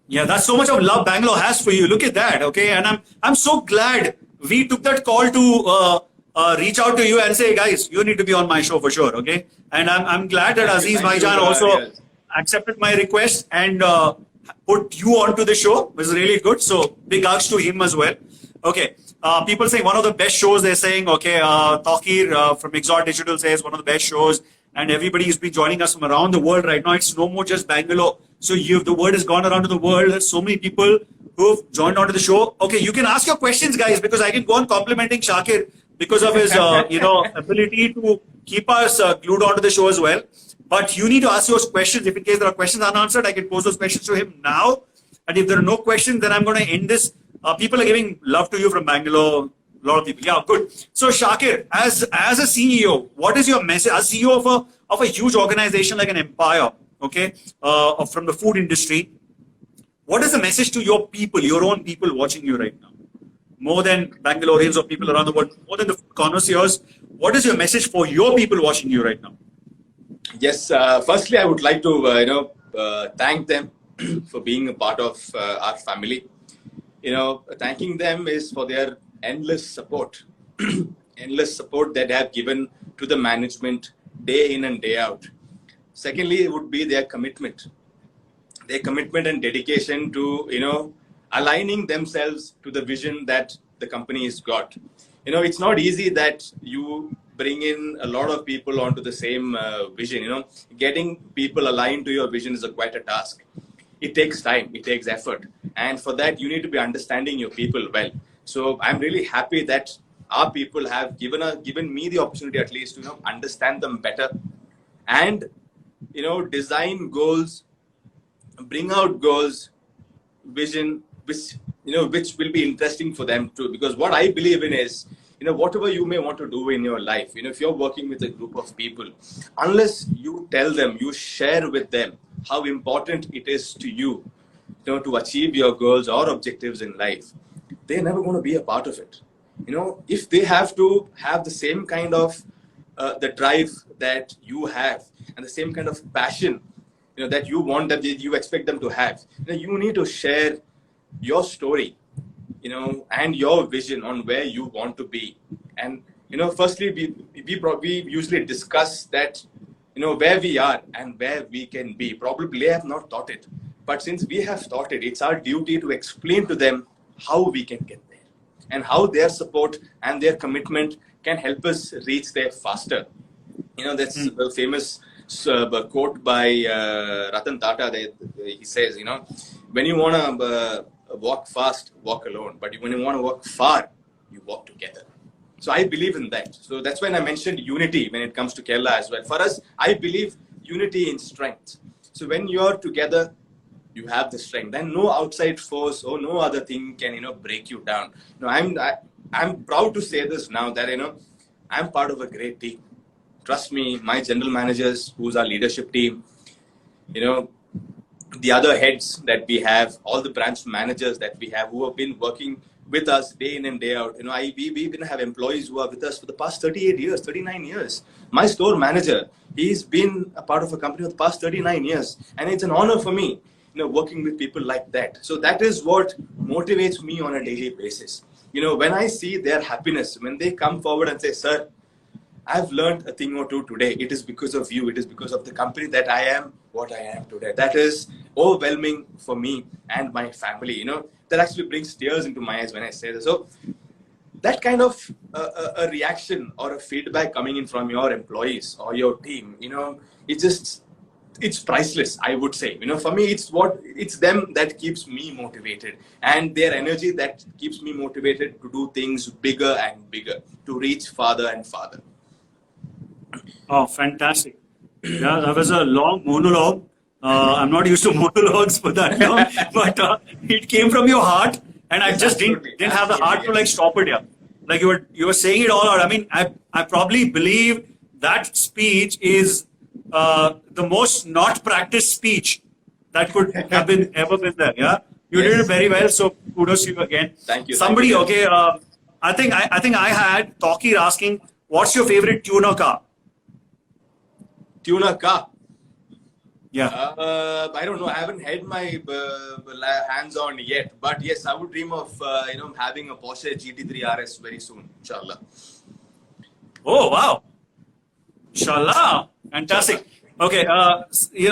Yeah, that's so much of love Bangalore has for you. Look at that, okay? And I'm so glad we took that call to reach out to you and say, guys, you need to be on my show for sure, okay? And I'm glad that Aziz Bhaijan also accepted my request and put you onto the show. It was really good. So big hugs to him as well. Okay. People say one of the best shows, they're saying, okay, Taqir from Exalt Digital says one of the best shows, and everybody has been joining us from around the world right now. It's no more just Bangalore. So the word has gone around to the world. There's so many people who've joined onto the show. Okay, you can ask your questions, guys, because I can go on complimenting Shakir because of his, ability to keep us glued onto the show as well. But you need to ask those questions. If in case there are questions unanswered, I can pose those questions to him now. And if there are no questions, then I'm going to end this. People are giving love to you from Bangalore. A lot of people. Yeah, good. So Shakir, as a CEO, what is your message? As CEO of a huge organization like an empire, okay, from the food industry, what is the message to your people, your own people watching you right now? More than Bangaloreans or people around the world, more than the food connoisseurs, what is your message for your people watching you right now? Yes, firstly, I would like to thank them for being a part of our family. Thanking them is for their endless support, endless support that they have given to the management day in and day out. Secondly, it would be their commitment and dedication to, aligning themselves to the vision that the company has got. It's not easy that you bring in a lot of people onto the same vision. Getting people aligned to your vision is quite a task. It takes time, it takes effort. And for that, you need to be understanding your people well. So I'm really happy that our people have given me the opportunity at least to understand them better and design goals, bring out goals, vision, which will be interesting for them too. Because what I believe in is, whatever you may want to do in your life, if you're working with a group of people, unless you tell them, you share with them how important it is to you, to achieve your goals or objectives in life, they're never going to be a part of it. If they have to have the same kind of the drive that you have and the same kind of passion, that you want, that you expect them to have, you need to share your story, and your vision on where you want to be. And, firstly, we usually discuss that, where we are and where we can be. Probably they have not thought it. But since we have thought it, it's our duty to explain to them how we can get there and how their support and their commitment can help us reach there faster. That's a famous quote by Ratan Tata. He says, when you want to walk fast, walk alone. But when you want to walk far, you walk together. So I believe in that. So that's when I mentioned unity when it comes to Kerala as well. For us, I believe unity in strength. So when you're together, you have the strength. Then no outside force or no other thing can, break you down. I'm proud to say this now that, I'm part of a great team. Trust me, my general managers, who's our leadership team, the other heads that we have, all the branch managers that we have who have been working with us day in and day out. We even have employees who are with us for the past 38 years, 39 years. My store manager, he's been a part of a company for the past 39 years. And it's an honor for me, working with people like that. So that is what motivates me on a daily basis. When I see their happiness, when they come forward and say, sir, I've learned a thing or two today. It is because of you. It is because of the company that I am what I am today. That is overwhelming for me and my family. That actually brings tears into my eyes when I say this. So that kind of a reaction or a feedback coming in from your employees or your team, it's priceless, I would say. For me, it's them that keeps me motivated, and their energy that keeps me motivated to do things bigger and bigger, to reach farther and farther. Oh, fantastic. Yeah, that was a long monologue. I'm not used to monologues for that long, but it came from your heart, and I just didn't have the heart to stop it. Yeah, like you were saying it all out. I mean, I probably believe that speech is the most not practiced speech that could have ever been there. Yeah, you did it very well. So kudos to you again. Thank you. Somebody, thank you. Okay. I think I had Tawkir asking, what's your favorite tuna ka? Tuna ka? Yeah. I don't know. I haven't had my hands on yet, but yes, I would dream of having a Porsche GT3 RS very soon, inshallah. Oh wow! Inshallah, fantastic. Okay,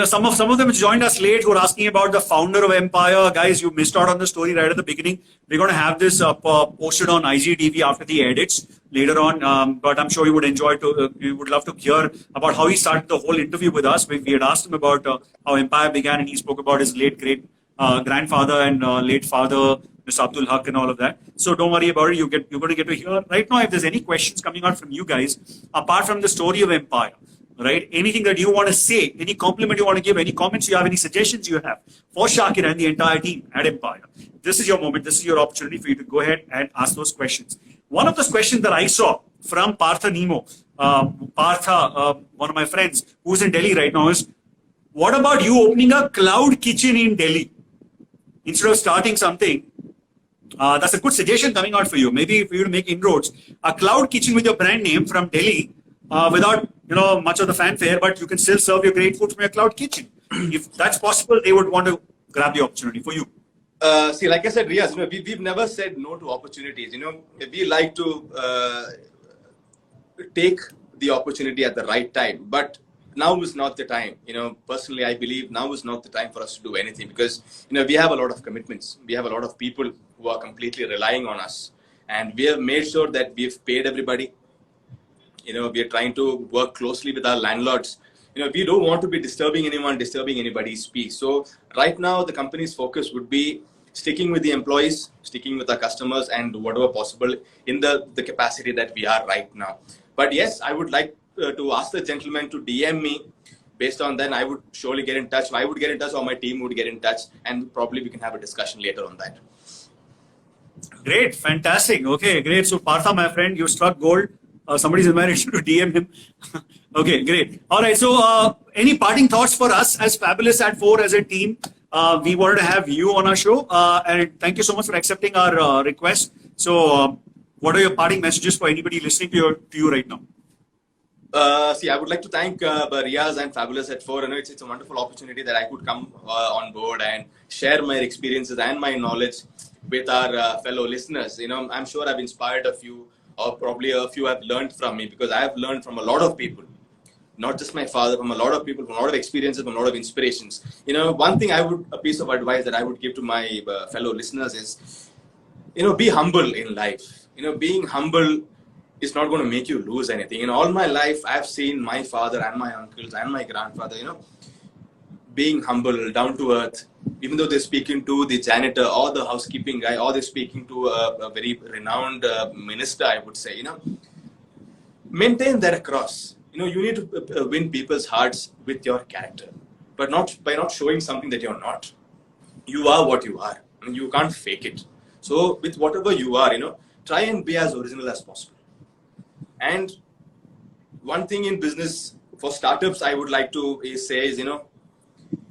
some of them joined us late who are asking about the founder of Empire. Guys, you missed out on the story right at the beginning. We're going to have this posted on IGTV after the edits later on. But I'm sure you would enjoy you would love to hear about how he started the whole interview with us. We had asked him about how Empire began, and he spoke about his late great grandfather and late father, Mr. Abdul Haq, and all of that. So don't worry about it. You're going to get to hear right now. If there's any questions coming out from you guys, apart from the story of Empire, right? Anything that you want to say, any compliment you want to give, any comments you have, any suggestions you have for Shakir and the entire team at Empire, this is your moment. This is your opportunity for you to go ahead and ask those questions. One of those questions that I saw from Partha Nemo, one of my friends who's in Delhi right now, is what about you opening a cloud kitchen in Delhi instead of starting something? That's a good suggestion coming out for you. Maybe for you to make inroads, a cloud kitchen with your brand name from Delhi, without much of the fanfare, but you can still serve your great food from your cloud kitchen. If that's possible, they would want to grab the opportunity for you. See, like I said, Riaz, we've never said no to opportunities. We like to take the opportunity at the right time, but now is not the time. Personally, I believe now is not the time for us to do anything because we have a lot of commitments. We have a lot of people who are completely relying on us, and we have made sure that we've paid everybody. We are trying to work closely with our landlords. We don't want to be disturbing anybody's peace. So right now, the company's focus would be sticking with the employees, sticking with our customers, and whatever possible in the capacity that we are right now. But yes, I would like to ask the gentleman to DM me. Based on that, I would surely get in touch. I would get in touch, or my team would get in touch, and probably we can have a discussion later on that. Great, fantastic. Okay, great. So Partha, my friend, you struck gold. Somebody's invited you to DM him. Okay, great. All right. So, any parting thoughts for us as Fabulous at 4 as a team? We wanted to have you on our show, and thank you so much for accepting our request. So, what are your parting messages for anybody listening to you right now? See, I would like to thank Riaz and Fabulous at 4. It's a wonderful opportunity that I could come on board and share my experiences and my knowledge with our fellow listeners. I'm sure I've inspired a few, or probably a few have learned from me, because I have learned from a lot of people, not just my father, from a lot of people, from a lot of experiences, from a lot of inspirations. One thing a piece of advice that I would give to my fellow listeners is, be humble in life. Being humble is not going to make you lose anything. In all my life, I've seen my father and my uncles and my grandfather, being humble, down to earth, even though they're speaking to the janitor or the housekeeping guy, or they're speaking to a very renowned minister, I would say, maintain that across. You need to win people's hearts with your character, but not by not showing something that you're not. You are what you are. You can't fake it. So with whatever you are, try and be as original as possible. And one thing in business for startups, I would like to say is,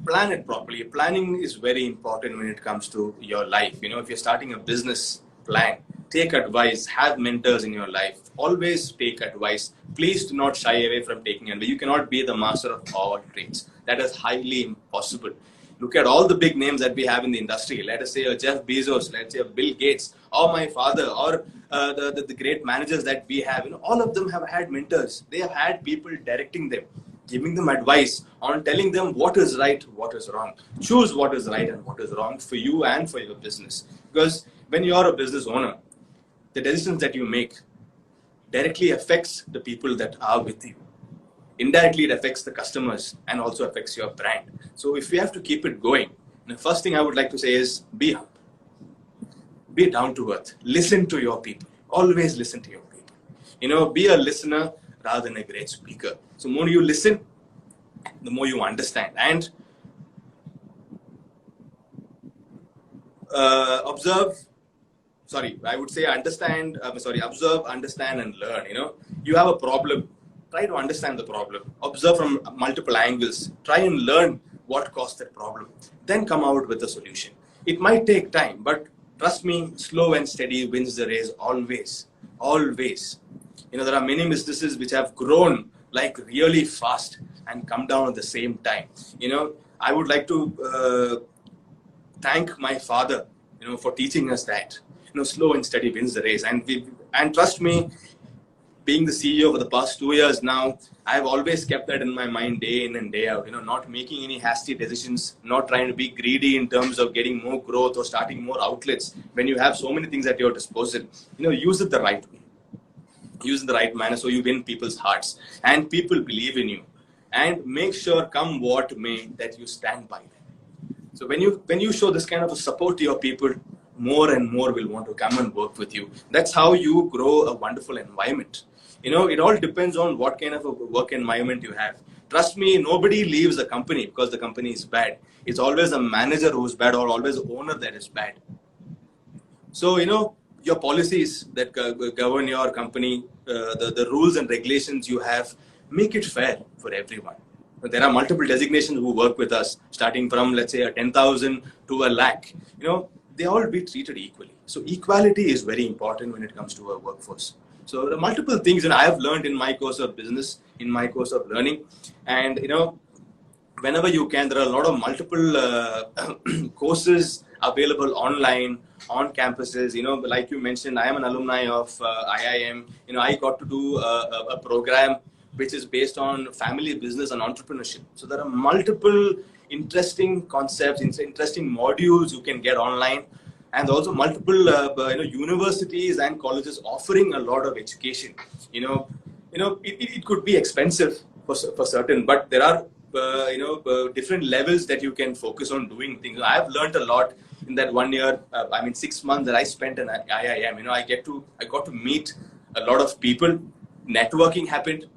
plan it properly. Planning is very important when it comes to your life. If you're starting a business, plan, take advice, have mentors in your life. Always take advice. Please do not shy away from taking advice. You cannot be the master of all trades. That is highly impossible. Look at all the big names that we have in the industry. Let us say Jeff Bezos, let's say Bill Gates, or my father, or the great managers that we have. All of them have had mentors. They have had people directing them, giving them advice on telling them what is right, what is wrong. Choose what is right and what is wrong for you and for your business. Because when you are a business owner, the decisions that you make directly affects the people that are with you. Indirectly, it affects the customers and also affects your brand. So if we have to keep it going, the first thing I would like to say is be humble. Be down to earth. Listen to your people. Always listen to your people. Be a listener rather than a great speaker. So the more you listen, the more you understand. And observe, understand and learn. You have a problem. Try to understand the problem. Observe from multiple angles. Try and learn what caused that problem. Then come out with a solution. It might take time, but trust me, slow and steady wins the race always. Always. There are many businesses which have grown like really fast and come down at the same time. I would like to thank my father, for teaching us that, slow and steady wins the race. And trust me, being the CEO for the past 2 years now, I've always kept that in my mind day in and day out, not making any hasty decisions, not trying to be greedy in terms of getting more growth or starting more outlets. When you have so many things at your disposal, use it the right way. Use it in the right manner so you win people's hearts and people believe in you, and make sure come what may that you stand by them. So when you show this kind of a support to your people, more and more will want to come and work with you. That's how you grow a wonderful environment. It all depends on what kind of a work environment you have. Trust me, nobody leaves a company because the company is bad. It's always a manager who's bad or always an owner that is bad. So, your policies that govern your company, the rules and regulations you have, make it fair for everyone. There are multiple designations who work with us, starting from, let's say, a 10,000 to a lakh. They all be treated equally. So equality is very important when it comes to a workforce. So the multiple things that I have learned in my course of business, in my course of learning, and whenever you can, there are a lot of multiple courses available online, on campuses. Like you mentioned, I am an alumni of IIM. I got to do a program which is based on family business and entrepreneurship. So there are multiple interesting concepts, interesting modules you can get online, and also multiple universities and colleges offering a lot of education. It could be expensive for certain, but there are different levels that you can focus on doing things. I have learned a lot in that 1 year. 6 months that I spent in IIM. I got to meet a lot of people. Networking happened.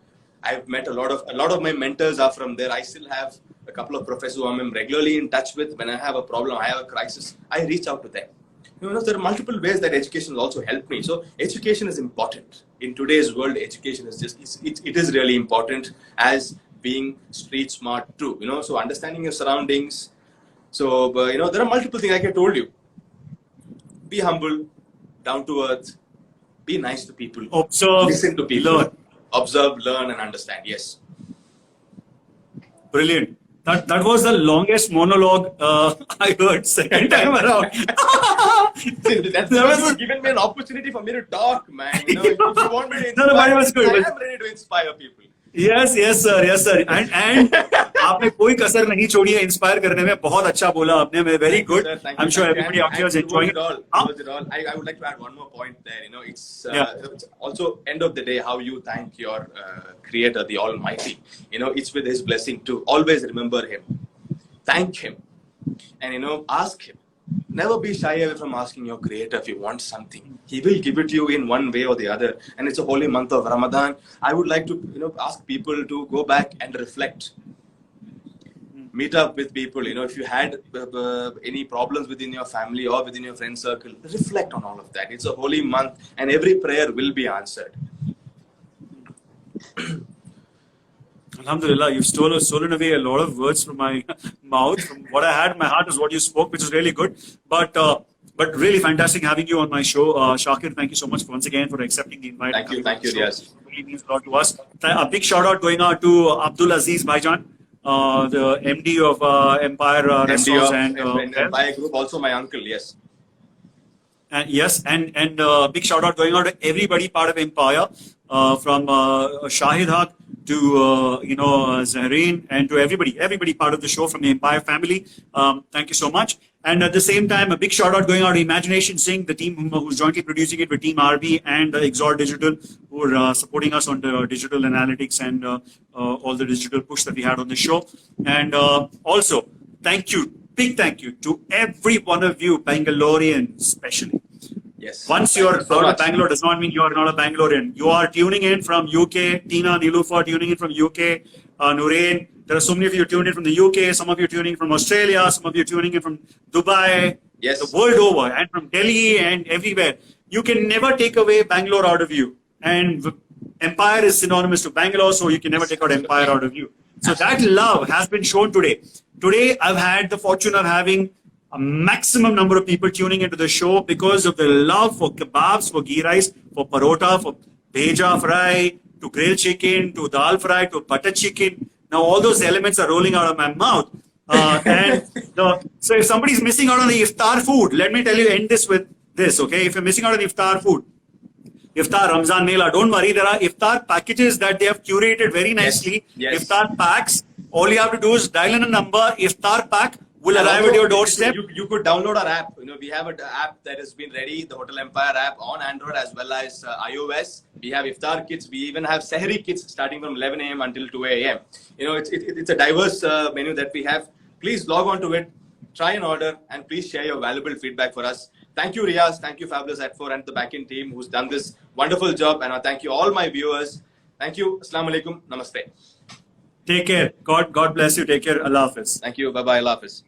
I've met a lot of my mentors are from there. I still have a couple of professors who I'm regularly in touch with. When I have a problem, I have a crisis, I reach out to them. There are multiple ways that education will also help me. So education is important. In today's world, education is it is really important, as being street smart too. So understanding your surroundings. So, there are multiple things, like I told you. Be humble, down to earth, be nice to people. Observe, listen to people. learn. Observe, learn, and understand. Yes. Brilliant. That was the longest monologue I heard second time around. That's given me an opportunity for me to talk, man. If you want me to inspire, No, it was good. I am ready to inspire people. Yes, sir. And आपने कोई कसर नहीं छोड़ी है inspire करने में. बहुत अच्छा बोला आपने. Very good. I'm sure everybody out here is enjoying it. I would like to add one more point there. It's also end of the day how you thank your Creator, the Almighty. It's with His blessing too. Always remember Him, thank Him, and ask Him. Never be shy away from asking your Creator if you want something. He will give it to you in one way or the other. And it's a holy month of Ramadan. I would like to, ask people to go back and reflect. Meet up with people. If you had any problems within your family or within your friend circle, reflect on all of that. It's a holy month, and every prayer will be answered. Alhamdulillah, you've stolen away a lot of words from my mouth. From what I had in my heart is what you spoke, which is really good. But really fantastic having you on my show. Shakir, thank you so much once again for accepting the invite. Thank you, Riaz. It really means a lot to us. A big shout out going out to Abdul Aziz Baijan, the MD of Empire Restaurants and Empire Group, also my uncle, yes. And yes, and big shout out going out to everybody part of Empire, from Shahid Haq to Zahreen, and to everybody part of the show from the Empire family. Thank you so much. And at the same time, a big shout out going out to Imagination Singh, the team who's jointly producing it with Team RB and Exalt Digital, who are supporting us on the digital analytics and all the digital push that we had on the show. And also, big thank you to every one of you, Bangaloreans especially. Yes. Once you're out of Bangalore does not mean you are not a Bangalorean. You are tuning in from UK. Tina, Nilufa tuning in from UK. Nurain, there are so many of you tuned in from the UK. Some of you tuning in from Australia. Some of you tuning in from Dubai. Yes. The world over, and from Delhi and everywhere. You can never take away Bangalore out of you. And Empire is synonymous to Bangalore, so you can never take out Empire out of you. So that love has been shown today. Today, I've had the fortune of having a maximum number of people tuning into the show because of the love for kebabs, for ghee rice, for parota, for bheja fry, to grilled chicken, to dal fry, to butter chicken. Now all those elements are rolling out of my mouth. So if somebody's missing out on the iftar food, let me tell you, end this with this, okay? If you're missing out on the iftar food, Iftar, Ramzan Mela. Don't worry, there are iftar packages that they have curated very nicely. Yes. Iftar packs. All you have to do is dial in a number. Iftar pack will And arrive also, at your doorstep. You could download our app. You know, we have an app that has been ready, the Hotel Empire app on Android as well as iOS. We have iftar kits. We even have sehri kits starting from 11 a.m. until 2 a.m. You know, it's a diverse menu that we have. Please log on to it, try and order, and please share your valuable feedback for us. Thank you, Riaz. Thank you, Fabulous At4 and the backend team who's done this wonderful job. And I thank you all my viewers. Thank you. Assalamu alaikum. Namaste. Take care. God bless you. Take care. Allah Hafiz. Thank you. Bye bye. Allah Hafiz.